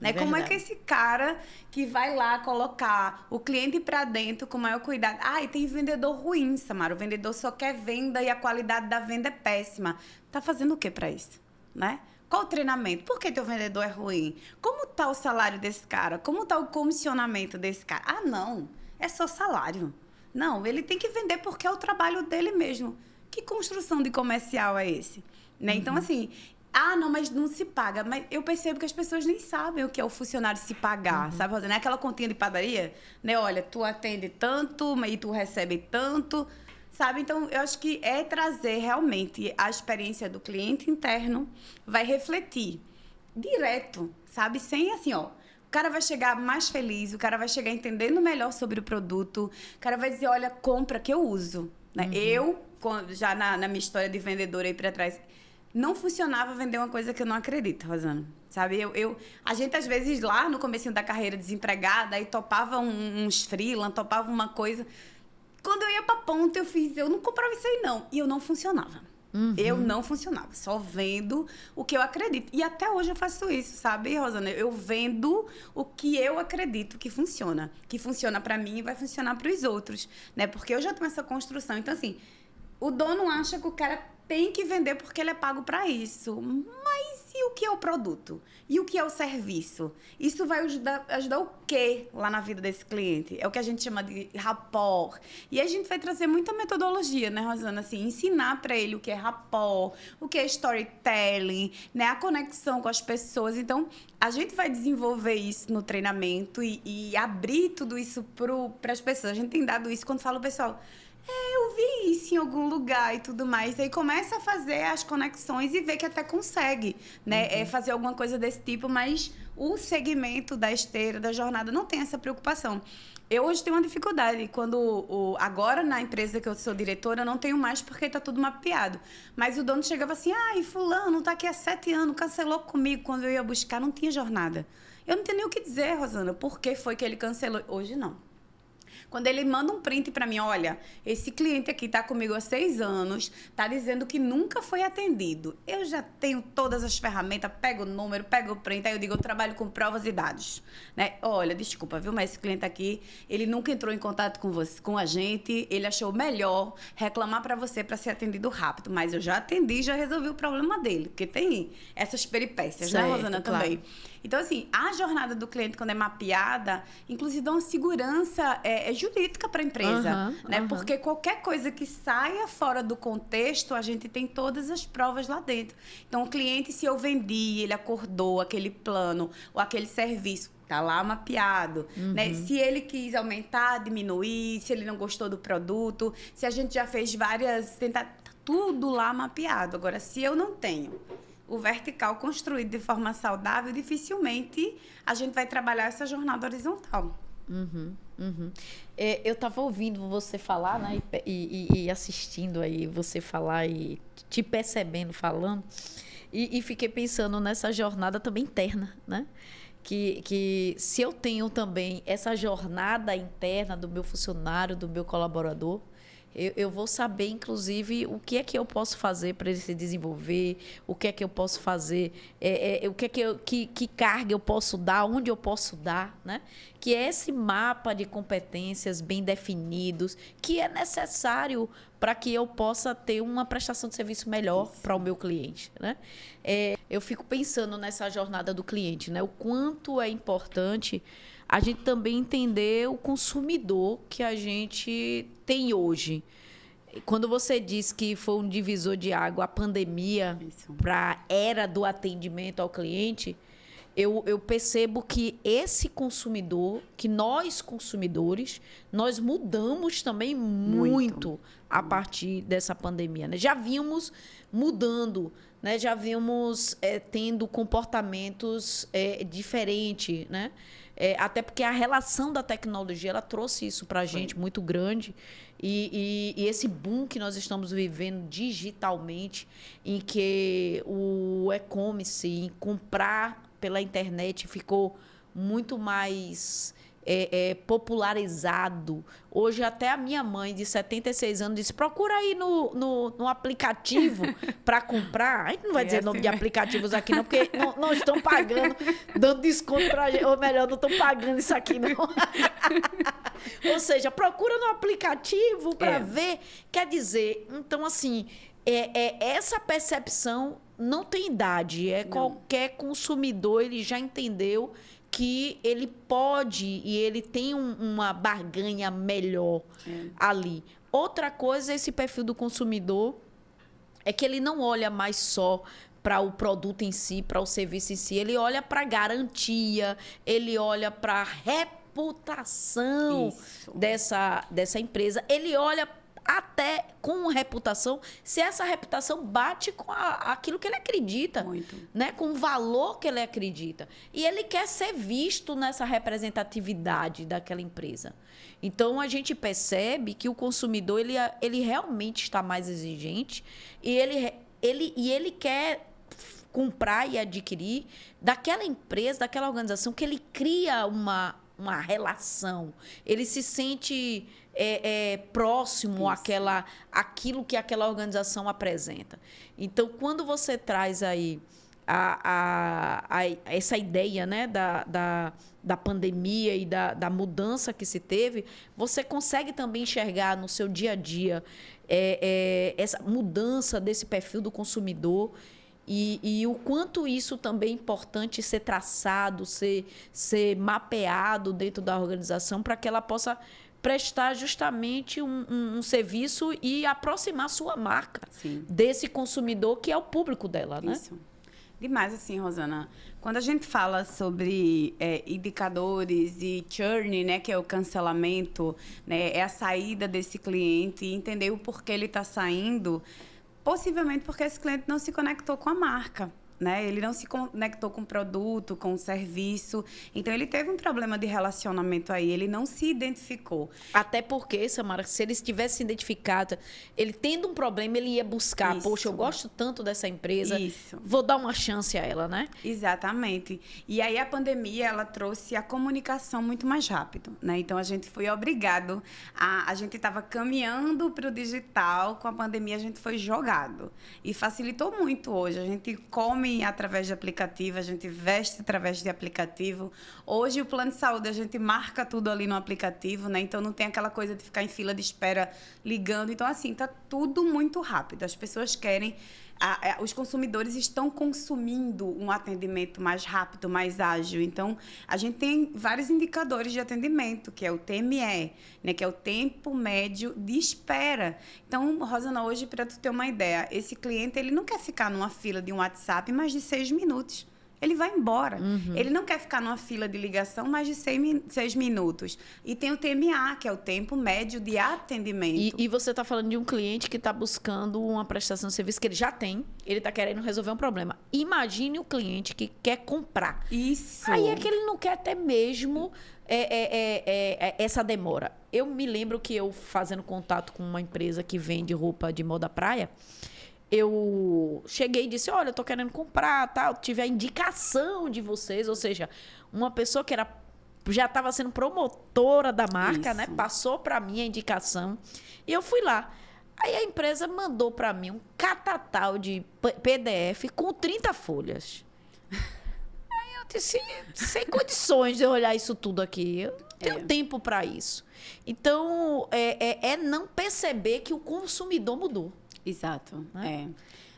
Né? Como é que esse cara que vai lá colocar o cliente para dentro com maior cuidado... e tem vendedor ruim, Samara. O vendedor só quer venda e a qualidade da venda é péssima. Tá fazendo o que para isso? Né? Qual o treinamento? Por que teu vendedor é ruim? Como tá o salário desse cara? Como tá o comissionamento desse cara? Não, é só salário. Não, ele tem que vender porque é o trabalho dele mesmo. Que construção de comercial é esse? Né? Então, assim... não, mas não se paga. Mas eu percebo que as pessoas nem sabem o que é o funcionário se pagar, sabe? Não é aquela continha de padaria, né? Olha, tu atende tanto, e tu recebe tanto, sabe? Então, eu acho que é trazer realmente a experiência do cliente interno, vai refletir direto, sabe? Sem assim, o cara vai chegar mais feliz, o cara vai chegar entendendo melhor sobre o produto, o cara vai dizer, olha, compra que eu uso, né? Eu, já na minha história de vendedora aí para trás... Não funcionava vender uma coisa que eu não acredito, Rosana. Sabe? A gente, às vezes, lá no comecinho da carreira desempregada, aí topava uns freelance, topava uma coisa. Quando eu ia pra ponta, eu não comprava isso aí, não. E eu não funcionava. Eu não funcionava. Só vendo o que eu acredito. E até hoje eu faço isso, sabe, Rosana? Eu vendo o que eu acredito que funciona. Que funciona pra mim e vai funcionar pros outros, né? Porque eu já tenho essa construção. Então, assim, o dono acha que o cara tem que vender porque ele é pago para isso. Mas E o que é o produto? E o que é o serviço? Isso vai ajudar o quê lá na vida desse cliente? É o que a gente chama de rapport. E a gente vai trazer muita metodologia, né, Rosana? Assim, ensinar para ele o que é rapport, o que é storytelling, né, a conexão com as pessoas. Então, a gente vai desenvolver isso no treinamento e abrir tudo isso para as pessoas. A gente tem dado isso quando fala o pessoal... eu vi isso em algum lugar e tudo mais. Aí começa a fazer as conexões e vê que até consegue, né? Fazer alguma coisa desse tipo, mas o segmento da esteira, da jornada, não tem essa preocupação. Eu hoje tenho uma dificuldade. Agora, na empresa que eu sou diretora, eu não tenho mais porque está tudo mapeado. Mas o dono chegava assim, fulano está aqui há 7 anos, cancelou comigo quando eu ia buscar, não tinha jornada. Eu não tenho nem o que dizer, Rosana, por que foi que ele cancelou. Hoje, não. Quando ele manda um print para mim, olha, esse cliente aqui está comigo há 6 anos, está dizendo que nunca foi atendido. Eu já tenho todas as ferramentas, pego o número, pego o print, aí eu digo, eu trabalho com provas e dados. Né? Olha, desculpa, viu, mas esse cliente aqui, ele nunca entrou em contato com você, com a gente, ele achou melhor reclamar para você para ser atendido rápido, mas eu já atendi e já resolvi o problema dele, porque tem essas peripécias, certo, né, Rosana, claro. Também. Então, assim, a jornada do cliente, quando é mapeada, inclusive dá uma segurança jurídica para a empresa, né? Porque qualquer coisa que saia fora do contexto, a gente tem todas as provas lá dentro. Então, o cliente, se eu vendi, ele acordou aquele plano ou aquele serviço, tá lá mapeado, né? Se ele quis aumentar, diminuir, se ele não gostou do produto, se a gente já fez várias... tá tudo lá mapeado. Agora, se eu não tenho... o vertical construído de forma saudável, dificilmente a gente vai trabalhar essa jornada horizontal. Eu estava ouvindo você falar, né, e assistindo aí você falar e te percebendo falando, e fiquei pensando nessa jornada também interna, né? Que se eu tenho também essa jornada interna do meu funcionário, do meu colaborador, eu vou saber, inclusive, o que é que eu posso fazer para ele se desenvolver, o que é que eu posso fazer, o que carga eu posso dar, onde eu posso dar, né? Que é esse mapa de competências bem definidos, que é necessário para que eu possa ter uma prestação de serviço melhor para o meu cliente, né? Eu fico pensando nessa jornada do cliente, né? O quanto é importante a gente também entender o consumidor que a gente tem hoje. Quando você diz que foi um divisor de água a pandemia para a era do atendimento ao cliente, eu percebo que esse consumidor, que nós consumidores, nós mudamos também muito a partir dessa pandemia, né? Já vínhamos mudando, né? Já vínhamos tendo comportamentos diferentes, né? Até porque a relação da tecnologia ela trouxe isso para a gente muito grande. E esse boom que nós estamos vivendo digitalmente, em que o e-commerce, em comprar pela internet, ficou muito mais popularizado. Hoje, até a minha mãe, de 76 anos, disse, procura aí no aplicativo para comprar. A gente não vai dizer nome de aplicativos aqui, não, porque não estão pagando, dando desconto para a gente. Ou melhor, não estão pagando isso aqui, não. Ou seja, procura no aplicativo para ver. Quer dizer, então, assim, essa percepção não tem idade. Qualquer consumidor, ele já entendeu que ele pode e ele tem uma barganha melhor ali. Outra coisa, esse perfil do consumidor é que ele não olha mais só para o produto em si, para o serviço em si, ele olha para a garantia, ele olha para a reputação dessa empresa, ele olha até com reputação, se essa reputação bate com aquilo que ele acredita, né? Com o valor que ele acredita. E ele quer ser visto nessa representatividade daquela empresa. Então, a gente percebe que o consumidor ele realmente está mais exigente e ele quer comprar e adquirir daquela empresa, daquela organização, que ele cria uma relação. Ele se sente próximo àquilo que aquela organização apresenta. Então, quando você traz aí essa ideia, né, da pandemia e da mudança que se teve, você consegue também enxergar no seu dia a dia essa mudança desse perfil do consumidor E o quanto isso também é importante ser traçado, ser mapeado dentro da organização para que ela possa prestar justamente um serviço e aproximar sua marca desse consumidor que é o público dela, né? Isso. Demais, assim, Rosana. Quando a gente fala sobre indicadores e churn, né, que é o cancelamento, né, é a saída desse cliente e entender o porquê ele está saindo, possivelmente porque esse cliente não se conectou com a marca. Né? Ele não se conectou com o produto, com o serviço. Então, ele teve um problema de relacionamento aí. Ele não se identificou. Até porque, Samara, se ele tivesse se identificado, ele tendo um problema, ele ia buscar. Isso. Poxa, eu gosto tanto dessa empresa. Isso. Vou dar uma chance a ela, né? Exatamente. E aí, a pandemia, ela trouxe a comunicação muito mais rápido. Né? Então, a gente foi obrigado a gente estava caminhando para o digital. Com a pandemia, a gente foi jogado. E facilitou muito hoje. A gente come através de aplicativo, a gente veste através de aplicativo. Hoje, o plano de saúde, a gente marca tudo ali no aplicativo, né? Então, não tem aquela coisa de ficar em fila de espera ligando. Então, assim, tá tudo muito rápido. As pessoas querem... os consumidores estão consumindo um atendimento mais rápido, mais ágil. Então, a gente tem vários indicadores de atendimento, que é o TME, né, que é o tempo médio de espera. Então, Rosana, hoje, para tu ter uma ideia, esse cliente ele não quer ficar numa fila de um WhatsApp mais de 6 minutos. Ele vai embora. Ele não quer ficar numa fila de ligação mais de 6 minutos. E tem o TMA, que é o tempo médio de atendimento. E você está falando de um cliente que está buscando uma prestação de serviço que ele já tem, ele está querendo resolver um problema. Imagine o cliente que quer comprar. Isso. Aí é que ele não quer ter mesmo essa demora. Eu me lembro que eu, fazendo contato com uma empresa que vende roupa de moda praia, eu cheguei e disse, olha, eu tô querendo comprar, tal, tive a indicação de vocês, ou seja, uma pessoa que já estava sendo promotora da marca, né? Passou para mim a indicação e eu fui lá. Aí a empresa mandou para mim um catatal de PDF com 30 folhas. Aí eu disse, sem condições de eu olhar isso tudo aqui, eu não tenho tempo para isso. Então, não perceber que o consumidor mudou. Exato,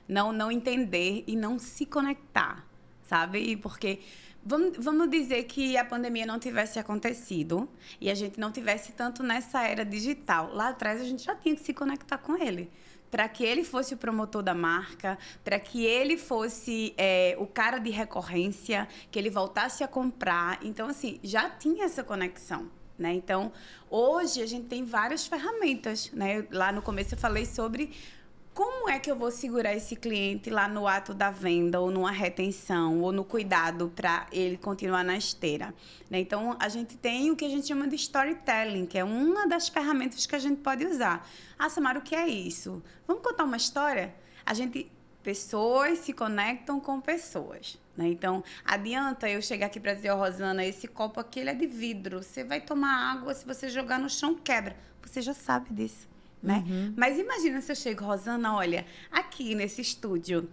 Não entender e não se conectar, sabe? Porque vamos dizer que a pandemia não tivesse acontecido e a gente não tivesse tanto nessa era digital. Lá atrás a gente já tinha que se conectar com ele. Para que ele fosse o promotor da marca, para que ele fosse o cara de recorrência, que ele voltasse a comprar. Então, assim, já tinha essa conexão. Né? Então, hoje a gente tem várias ferramentas. Né? Lá no começo eu falei sobre como é que eu vou segurar esse cliente lá no ato da venda, ou numa retenção, ou no cuidado para ele continuar na esteira. Né? Então, a gente tem o que a gente chama de storytelling, que é uma das ferramentas que a gente pode usar. Ah, Samara, o que é isso? Vamos contar uma história? Pessoas se conectam com pessoas. Né? Então, adianta eu chegar aqui para dizer, Rosana, esse copo aqui ele é de vidro. Você vai tomar água, se você jogar no chão, quebra. Você já sabe disso. Né? Mas imagina se eu chego, Rosana, olha, aqui nesse estúdio,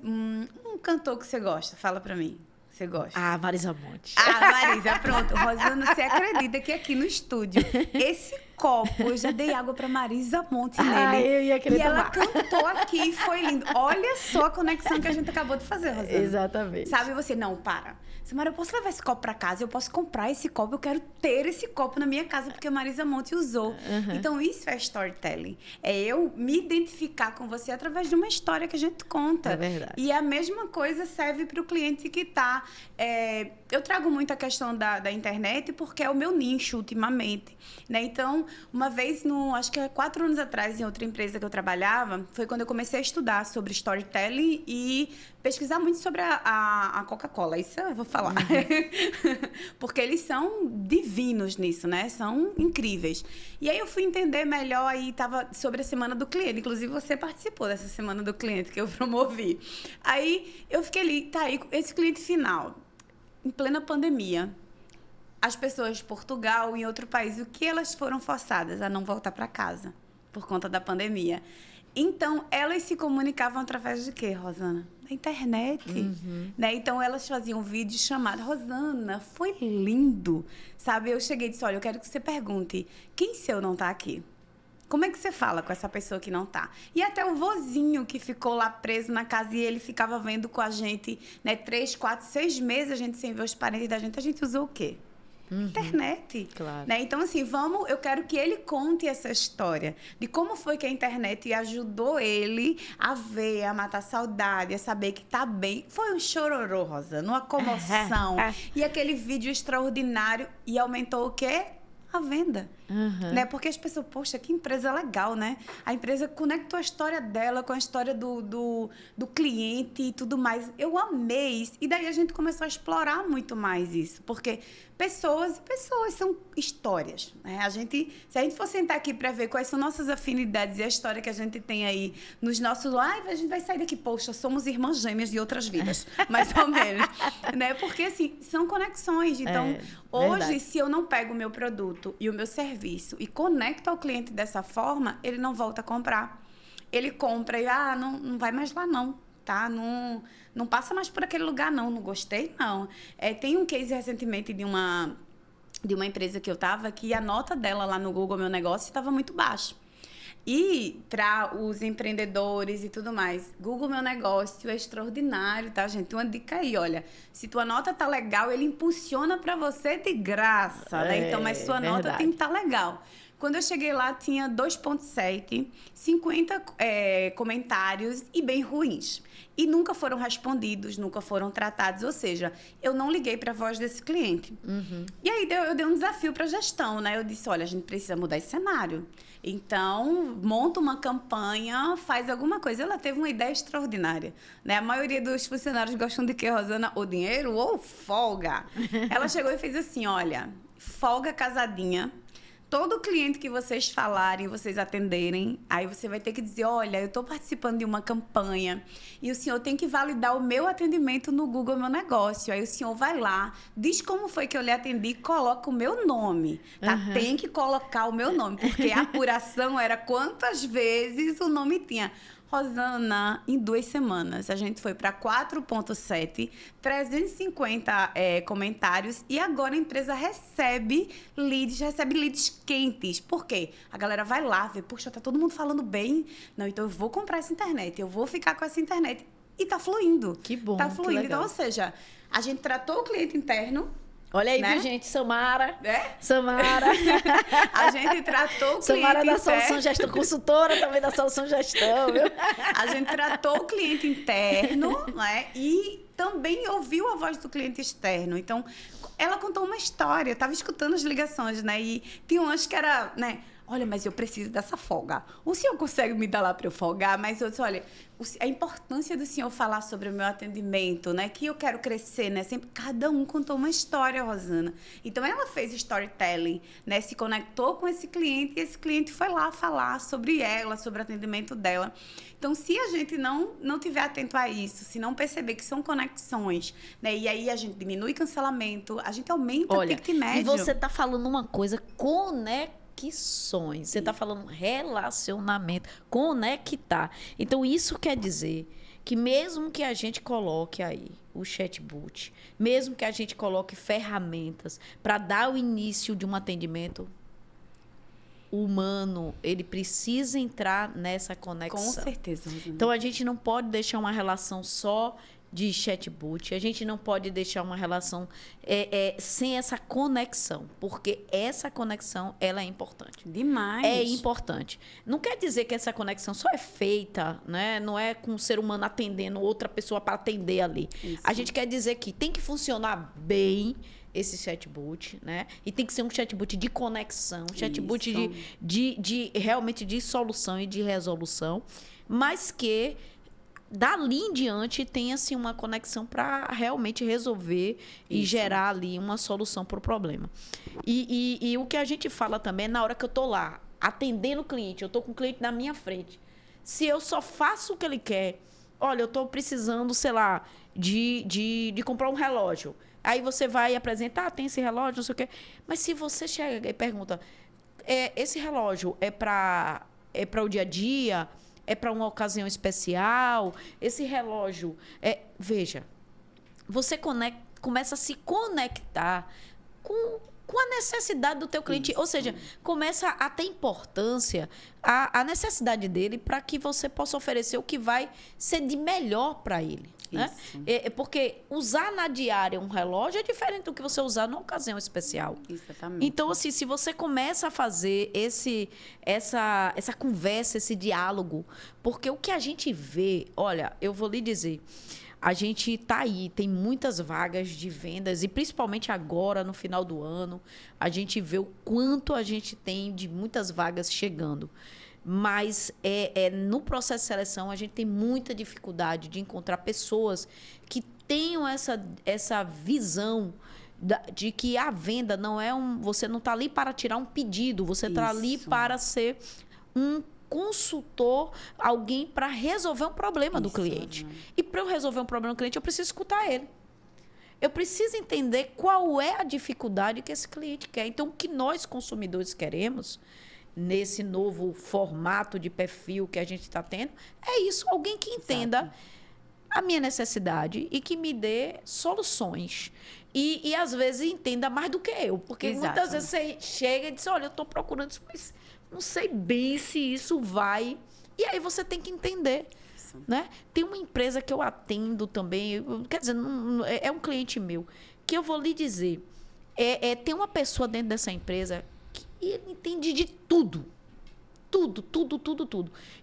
um cantor que você gosta, fala pra mim. Você gosta? Ah, Marisa Monte. Ah, Marisa, pronto. Rosana, você acredita que aqui no estúdio, esse copo, eu já dei água pra Marisa Monte nele. Ah, eu ia querer ela tomar. cantou aqui e foi lindo. Olha só a conexão que a gente acabou de fazer, Rosana. Exatamente. Sabe, você, não, para. Samara, eu posso levar esse copo pra casa? Eu posso comprar esse copo? Eu quero ter esse copo na minha casa, porque a Marisa Monte usou. Então, isso é storytelling. É eu me identificar com você através de uma história que a gente conta. É verdade. E a mesma coisa serve para o cliente que está... eu trago muito a questão da internet porque é o meu nicho ultimamente. Né? Então, uma vez, acho que 4 anos atrás, em outra empresa que eu trabalhava, foi quando eu comecei a estudar sobre storytelling e pesquisar muito sobre a Coca-Cola. Isso eu vou falar. Porque eles são divinos nisso, né? São incríveis. E aí eu fui entender melhor e estava sobre a Semana do Cliente. Inclusive, você participou dessa Semana do Cliente que eu promovi. Aí eu fiquei ali, tá aí, esse cliente final, em plena pandemia, as pessoas de Portugal e em outro país, o que elas foram forçadas a não voltar para casa por conta da pandemia. Então, elas se comunicavam através de quê, Rosana? Da internet. Né? Então, elas faziam vídeo chamado Rosana, foi lindo. Sabe? Eu cheguei e disse, olha, eu quero que você pergunte, quem seu não está aqui? Como é que você fala com essa pessoa que não tá? E até o vozinho que ficou lá preso na casa e ele ficava vendo com a gente, né, 3, 4, 6 meses a gente sem ver os parentes da gente, a gente usou o quê? Internet. Claro. Né? Então, assim, eu quero que ele conte essa história de como foi que a internet ajudou ele a ver, a matar a saudade, a saber que tá bem. Foi um chororô, Rosana, uma comoção. E aquele vídeo extraordinário. E aumentou o quê? A venda. Né? Porque as pessoas, poxa, que empresa legal, né? A empresa conectou a história dela com a história do cliente e tudo mais. Eu amei isso. E daí a gente começou a explorar muito mais isso. Porque pessoas são histórias. Né? Se a gente for sentar aqui para ver quais são nossas afinidades e a história que a gente tem aí nos nossos lives, a gente vai sair daqui, poxa, somos irmãs gêmeas de outras vidas. Mais ou menos. Né? Porque, assim, são conexões. Então, hoje, verdade. se eu não pego o meu produto e o meu serviço e conecto ao cliente dessa forma, ele não volta a comprar. Ele compra e, não vai mais lá não, tá? Não passa mais por aquele lugar não gostei não. Tem um case recentemente de uma empresa que eu tava, que a nota dela lá no Google Meu Negócio estava muito baixa. E para os empreendedores e tudo mais, Google Meu Negócio é extraordinário, tá, gente? Uma dica aí, olha, se tua nota tá legal, ele impulsiona para você de graça, né? Então, mas sua nota tem que estar legal. Quando eu cheguei lá, tinha 2,7, 50 comentários e bem ruins. E nunca foram respondidos, nunca foram tratados. Ou seja, eu não liguei para a voz desse cliente. E aí eu dei um desafio para a gestão, né? Eu disse, olha, a gente precisa mudar esse cenário. Então, monta uma campanha, faz alguma coisa. Ela teve uma ideia extraordinária. Né? A maioria dos funcionários gostam de quê, Rosana? Ou dinheiro ou folga. Ela chegou e fez assim, olha, folga casadinha. Todo cliente que vocês falarem, vocês atenderem, aí você vai ter que dizer, olha, eu estou participando de uma campanha e o senhor tem que validar o meu atendimento no Google Meu Negócio. Aí o senhor vai lá, diz como foi que eu lhe atendi e coloca o meu nome. Tá? Tem que colocar o meu nome, porque a apuração era quantas vezes o nome tinha. Rosana, em 2 semanas, a gente foi para 4,7, 350 comentários e agora a empresa recebe leads quentes. Por quê? A galera vai lá, vê, poxa, tá todo mundo falando bem. Não, então eu vou comprar essa internet, eu vou ficar com essa internet. E tá fluindo. Que bom, tá fluindo. que legal. Então, ou seja, a gente tratou o cliente interno. Olha aí, né? viu, gente? Samara. É? Samara. A gente tratou o cliente Samara da interno. Solução Gestão, consultora também da Solução Gestão, viu? A gente tratou o cliente interno, né? E também ouviu a voz do cliente externo. Então, ela contou uma história. Eu estava escutando as ligações, né? E tinha umas que era, né? Olha, mas eu preciso dessa folga. O senhor consegue me dar lá para eu folgar? Mas eu disse, olha, a importância do senhor falar sobre o meu atendimento, né? Que eu quero crescer, né? Sempre cada um contou uma história, Rosana. Então, ela fez storytelling, né? Se conectou com esse cliente e esse cliente foi lá falar sobre ela, sobre o atendimento dela. Então, se a gente não tiver atento a isso, se não perceber que são conexões, né? E aí a gente diminui cancelamento, a gente aumenta o ticket médio. E você tá falando uma coisa, conexões. Você está falando relacionamento, conectar. Então, isso quer dizer que mesmo que a gente coloque aí o chatbot, mesmo que a gente coloque ferramentas para dar o início de um atendimento, o humano, ele precisa entrar nessa conexão. Com certeza. Então, a gente não pode deixar uma relação só de chatbot, a gente não pode deixar uma relação sem essa conexão, porque essa conexão, ela é importante. Demais. É importante. Não quer dizer que essa conexão só é feita, né? Não é com o ser humano atendendo outra pessoa para atender ali. Isso. A gente quer dizer que tem que funcionar bem esse chatbot, né? E tem que ser um chatbot de conexão, um chatbot de realmente de solução e de resolução, mas que dali em diante tem assim uma conexão para realmente resolver e gerar ali uma solução para o problema. E o que a gente fala também é na hora que eu estou lá atendendo o cliente, eu estou com o cliente na minha frente. Se eu só faço o que ele quer, olha, eu estou precisando, sei lá, de comprar um relógio. Aí você vai apresentar, tem esse relógio, não sei o quê. Mas se você chega e pergunta, esse relógio é para o dia a dia? É para uma ocasião especial? Esse relógio... Veja, você começa a se conectar com com a necessidade do teu cliente. Isso. Ou seja, começa a ter importância a necessidade dele para que você possa oferecer o que vai ser de melhor para ele. Né? Porque usar na diária um relógio é diferente do que você usar numa ocasião especial. Exatamente. Então, assim, se você começa a fazer essa conversa, esse diálogo, porque o que a gente vê, olha, eu vou lhe dizer, a gente está aí, tem muitas vagas de vendas, e principalmente agora, no final do ano, a gente vê o quanto a gente tem de muitas vagas chegando. Mas no processo de seleção a gente tem muita dificuldade de encontrar pessoas que tenham essa visão de que a venda não é você não está ali para tirar um pedido, você está ali para ser um consultor, alguém para resolver um problema do cliente. E para eu resolver um problema do cliente, eu preciso escutar ele. Eu preciso entender qual é a dificuldade que esse cliente quer. Então, o que nós, consumidores, queremos nesse novo formato de perfil que a gente está tendo, é isso. Alguém que entenda a minha necessidade e que me dê soluções. E às vezes, entenda mais do que eu. Porque muitas vezes você chega e diz, olha, eu estou procurando isso, mas não sei bem se isso vai... E aí você tem que entender. Né? Tem uma empresa que eu atendo também, quer dizer, é um cliente meu, que eu vou lhe dizer, tem uma pessoa dentro dessa empresa e ele entende de tudo. Tudo.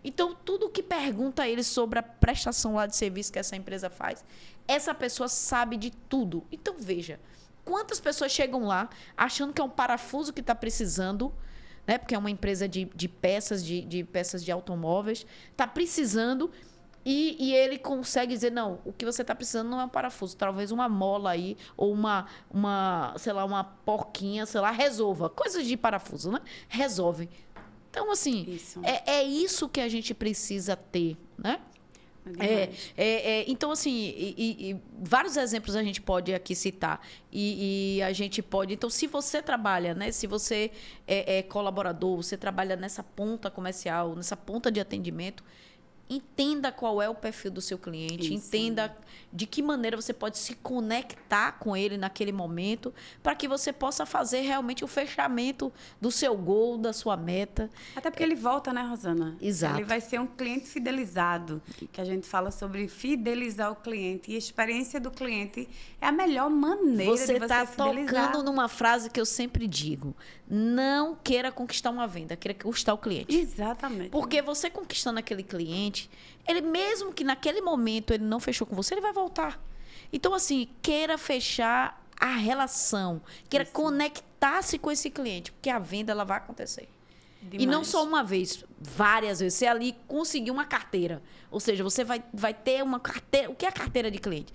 Então, tudo que pergunta a ele sobre a prestação lá de serviço que essa empresa faz, essa pessoa sabe de tudo. Então, veja, quantas pessoas chegam lá achando que é um parafuso que está precisando, né? Porque é uma empresa de peças, de peças de automóveis, está precisando e ele consegue dizer, não, o que você está precisando não é um parafuso, talvez uma mola aí, ou sei lá, uma porquinha, sei lá, resolva. Coisas de parafuso, né? Resolve. Então, assim, é isso que a gente precisa ter, né? Então, assim, vários exemplos a gente pode aqui citar. E a gente pode... Então, se você trabalha, né? Se você é colaborador, você trabalha nessa ponta comercial, nessa ponta de atendimento, entenda qual é o perfil do seu cliente, entenda de que maneira você pode se conectar com ele naquele momento para que você possa fazer realmente o fechamento do seu gol, da sua meta. Até porque ele volta, né, Rosana? Exato. Ele vai ser um cliente fidelizado, que a gente fala sobre fidelizar o cliente. E a experiência do cliente é a melhor maneira de você está fidelizar. tocando numa frase que eu sempre digo. Não queira conquistar uma venda, queira conquistar o cliente. Exatamente. Porque você conquistando aquele cliente, ele mesmo que naquele momento ele não fechou com você, ele vai voltar. Então, assim, queira fechar a relação, queira conectar-se com esse cliente, porque a venda ela vai acontecer. Demais. E não só uma vez, várias vezes. Você ali conseguiu uma carteira. Ou seja, você vai ter uma carteira. O que é a carteira de cliente?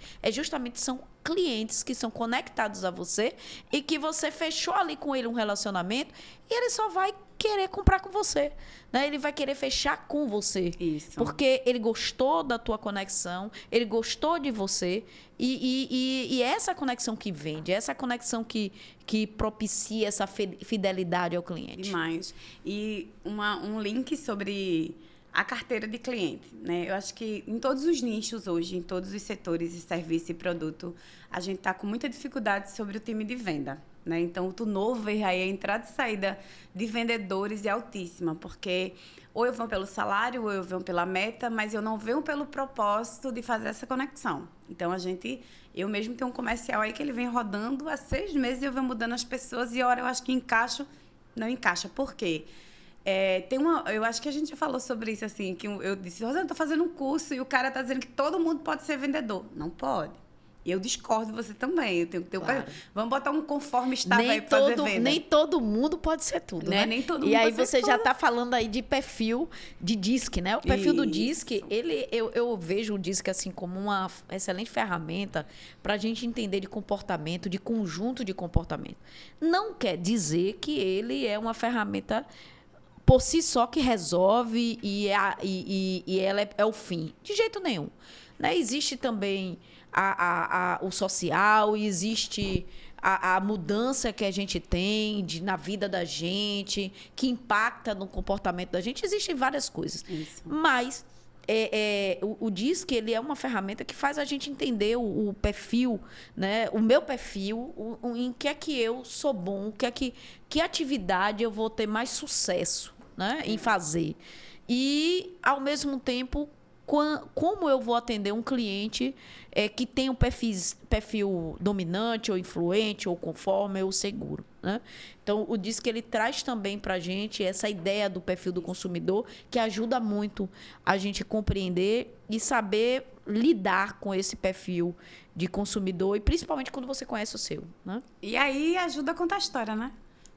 São clientes que são conectados a você e que você fechou ali com ele um relacionamento e ele só vai querer comprar com você. Né? Ele vai querer fechar com você. Isso. Porque ele gostou da tua conexão, ele gostou de você. E essa conexão que vende, essa conexão que propicia essa fidelidade ao cliente. Demais. E um link sobre a carteira de cliente, né? Eu acho que em todos os nichos hoje, em todos os setores de serviço e produto, a gente está com muita dificuldade sobre o time de venda, né? Então, o turnover aí, a entrada e saída de vendedores é altíssima, porque ou eu venho pelo salário, ou eu venho pela meta, mas eu não venho pelo propósito de fazer essa conexão. Então, eu mesmo tenho um comercial aí que ele vem rodando há 6 meses e eu venho mudando as pessoas e a hora eu acho que não encaixa. Por quê? Eu acho que a gente já falou sobre isso, assim, que eu disse, Rosana, eu tô fazendo um curso e o cara tá dizendo que todo mundo pode ser vendedor. Não pode. E eu discordo de você também. Eu tenho que ter Vamos botar um conforme estava aí para fazer venda. Nem todo mundo pode ser tudo, né? Nem todo mundo e aí pode você ser já tudo. tá falando aí de perfil de DISC, né? O perfil do DISC, eu vejo o DISC assim como uma excelente ferramenta para a gente entender de comportamento, de conjunto de comportamento. Não quer dizer que ele é uma ferramenta por si só que resolve e ela é o fim. De jeito nenhum. Né? Existe também o social, existe a mudança que a gente tem na vida da gente, que impacta no comportamento da gente. Existem várias coisas. Isso. Mas o DISC, ele é uma ferramenta que faz a gente entender o perfil, né? O meu perfil, em que é que eu sou bom, que atividade eu vou ter mais sucesso, né? Em fazer. E, ao mesmo tempo, como eu vou atender um cliente que tem um perfil dominante ou influente ou conforme ou seguro, né? Então, o DISC ele traz também para a gente essa ideia do perfil do consumidor, que ajuda muito a gente compreender e saber lidar com esse perfil de consumidor, e principalmente quando você conhece o seu, né? E aí ajuda a contar a história, né?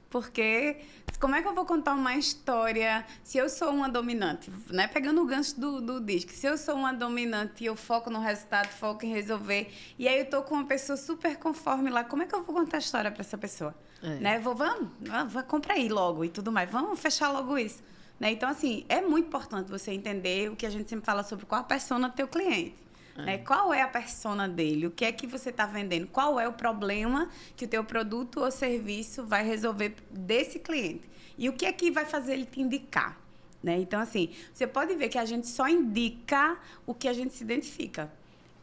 Porque como é que eu vou contar uma história se eu sou uma dominante, né? Pegando o gancho do DISC, se eu sou uma dominante e eu foco no resultado, foco em resolver, e aí eu tô com uma pessoa super conforme lá, como é que eu vou contar a história para essa pessoa? Né? Vamos comprar aí logo e tudo mais, vamos fechar logo isso. Né? Então, assim, é muito importante você entender o que a gente sempre fala sobre qual a persona do teu cliente. Né? Qual é a persona dele? O que é que você está vendendo? Qual é o problema que o teu produto ou serviço vai resolver desse cliente? E o que é que vai fazer ele te indicar? Né? Então, assim, você pode ver que a gente só indica o que a gente se identifica.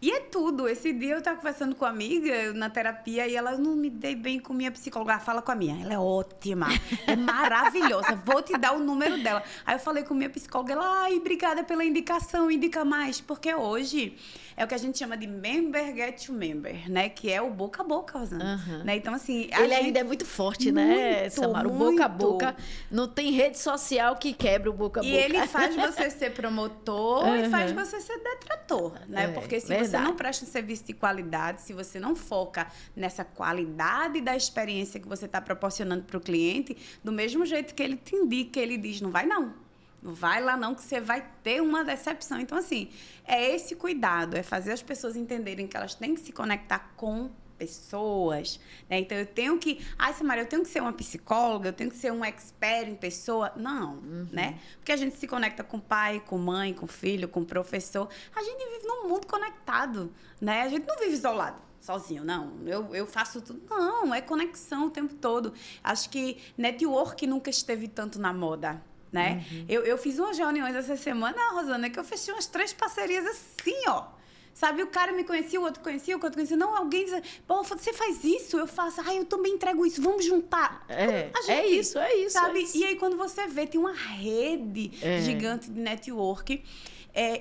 E é tudo. Esse dia eu estava conversando com uma amiga na terapia e ela não me dei bem com minha psicóloga. Fala com a minha. Ela é ótima, é maravilhosa. Vou te dar o número dela. Aí eu falei com minha psicóloga. Ela, obrigada pela indicação, indica mais. Porque hoje é o que a gente chama de member get to member, né? Que é o boca a boca, Rosana. Né? Então, assim... Ele ainda é muito forte, né, Samara? O boca a boca. Não tem rede social que quebre o boca a boca. E ele faz você ser promotor e faz você ser detrator, né? Porque se você não presta um serviço de qualidade, se você não foca nessa qualidade da experiência que você está proporcionando para o cliente, do mesmo jeito que ele te indica, ele diz, não vai não. Não vai lá não, que você vai ter uma decepção. Então, assim, é esse cuidado, é fazer as pessoas entenderem que elas têm que se conectar com pessoas, né? Então, eu tenho que... Samara, eu tenho que ser uma psicóloga, eu tenho que ser um expert em pessoa. Não, né? Porque a gente se conecta com pai, com mãe, com filho, com professor. A gente vive num mundo conectado, né? A gente não vive isolado. Sozinho, não. Eu faço tudo. Não, é conexão o tempo todo. Acho que network nunca esteve tanto na moda, né? Eu fiz umas reuniões essa semana, Rosana, que eu fechei umas 3 parcerias assim, ó. Sabe, o cara me conhecia, o outro conhecia, o outro conhecia. Não, alguém diz, pô, você faz isso? Eu faço, eu também entrego isso, vamos juntar. É isso. Sabe? É isso. E aí, quando você vê, tem uma rede gigante de network.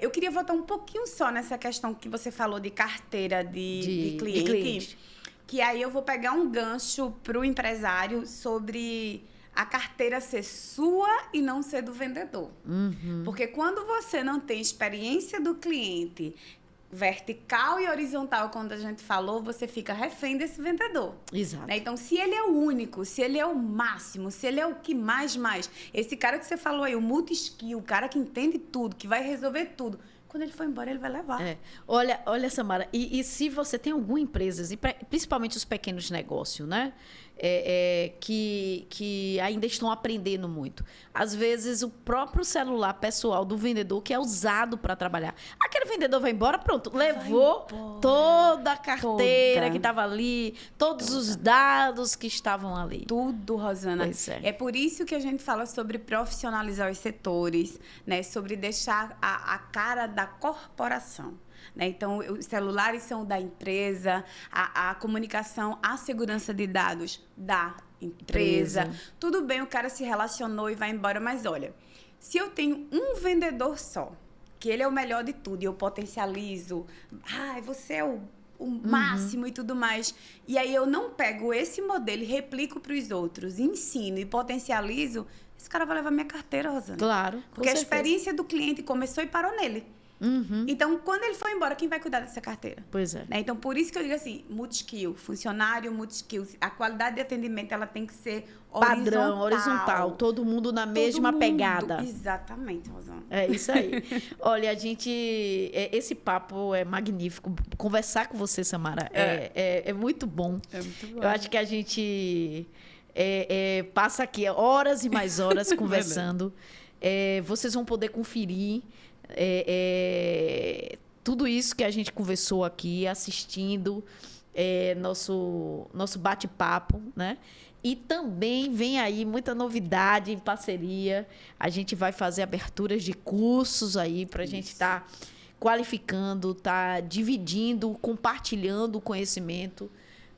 Eu queria voltar um pouquinho só nessa questão que você falou de carteira de cliente. Que aí eu vou pegar um gancho para o empresário sobre a carteira ser sua e não ser do vendedor. Porque quando você não tem experiência do cliente vertical e horizontal, quando a gente falou, você fica refém desse vendedor. Exato. Né? Então, se ele é o único, se ele é o máximo, se ele é o que mais, esse cara que você falou aí, o multi-skill, o cara que entende tudo, que vai resolver tudo, quando ele for embora, ele vai levar. Olha, Samara, e se você tem alguma empresa, e principalmente os pequenos negócios, né? Que ainda estão aprendendo muito. Às vezes, o próprio celular pessoal do vendedor que é usado para trabalhar. Aquele vendedor vai embora, pronto, levou toda a carteira que estava ali, todos os dados que estavam ali. Tudo, Rosana. Pois é. É por isso que a gente fala sobre profissionalizar os setores, né? Sobre deixar a cara da corporação. Né? Então, os celulares são da empresa, a comunicação, a segurança de dados da empresa. Tudo bem, o cara se relacionou e vai embora, mas olha, se eu tenho um vendedor só, que ele é o melhor de tudo, e eu potencializo, você é o máximo e tudo mais, e aí eu não pego esse modelo e replico para os outros, ensino e potencializo, esse cara vai levar minha carteira, Rosana. Claro, porque a experiência do cliente começou e parou nele. Então, quando ele for embora, quem vai cuidar dessa carteira? Pois é. Né? Então, por isso que eu digo assim, multi-skill, funcionário multi-skill. A qualidade de atendimento, ela tem que ser padrão, horizontal. Todo mundo na mesma pegada. Exatamente, Rosana. É isso aí. Olha, esse papo é magnífico. Conversar com você, Samara, é muito bom. É muito bom. Eu acho que a gente passa aqui horas e mais horas conversando. Vocês vão poder conferir tudo isso que a gente conversou aqui, assistindo nosso bate-papo, né? E também vem aí muita novidade em parceria. A gente vai fazer aberturas de cursos aí para a gente estar qualificando, tá dividindo, compartilhando o conhecimento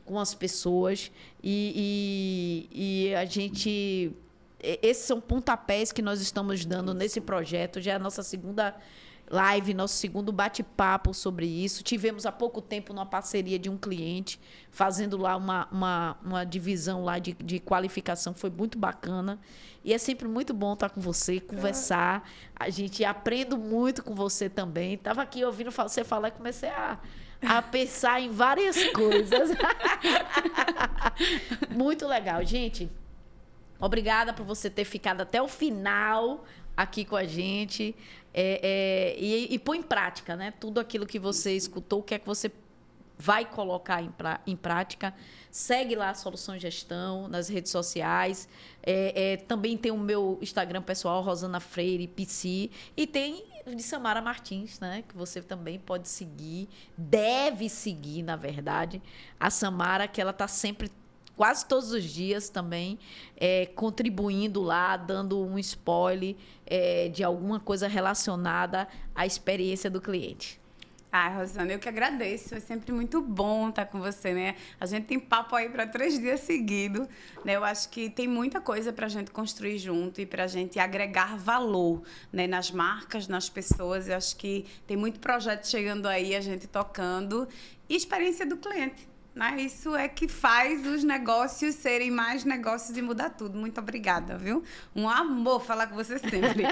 com as pessoas. E a gente... Esses são pontapés que nós estamos dando nesse projeto. Já é a nossa segunda live, nosso segundo bate-papo sobre isso. Tivemos há pouco tempo uma parceria de um cliente, fazendo lá uma divisão lá de qualificação. Foi muito bacana. E é sempre muito bom estar com você, conversar. A gente aprende muito com você também. Estava aqui ouvindo você falar e comecei a pensar em várias coisas. Muito legal. Gente, obrigada por você ter ficado até o final aqui com a gente. E pôr em prática, né? Tudo aquilo que você escutou, o que é que você vai colocar em prática. Segue lá a Solução Gestão nas redes sociais. Também tem o meu Instagram pessoal, Rosana Freire, PC. E tem de Samara Martins, né? Que você também pode seguir. Deve seguir, na verdade. A Samara, que ela está sempre, quase todos os dias também, contribuindo lá, dando um spoiler de alguma coisa relacionada à experiência do cliente. Rosana, eu que agradeço. É sempre muito bom estar com você, né? A gente tem papo aí para 3 dias seguidos, né? Eu acho que tem muita coisa para a gente construir junto e para a gente agregar valor, né? Nas marcas, nas pessoas. Eu acho que tem muito projeto chegando aí, a gente tocando. E experiência do cliente, né? Isso é que faz os negócios serem mais negócios e mudar tudo. Muito obrigada, viu? Um amor falar com você sempre.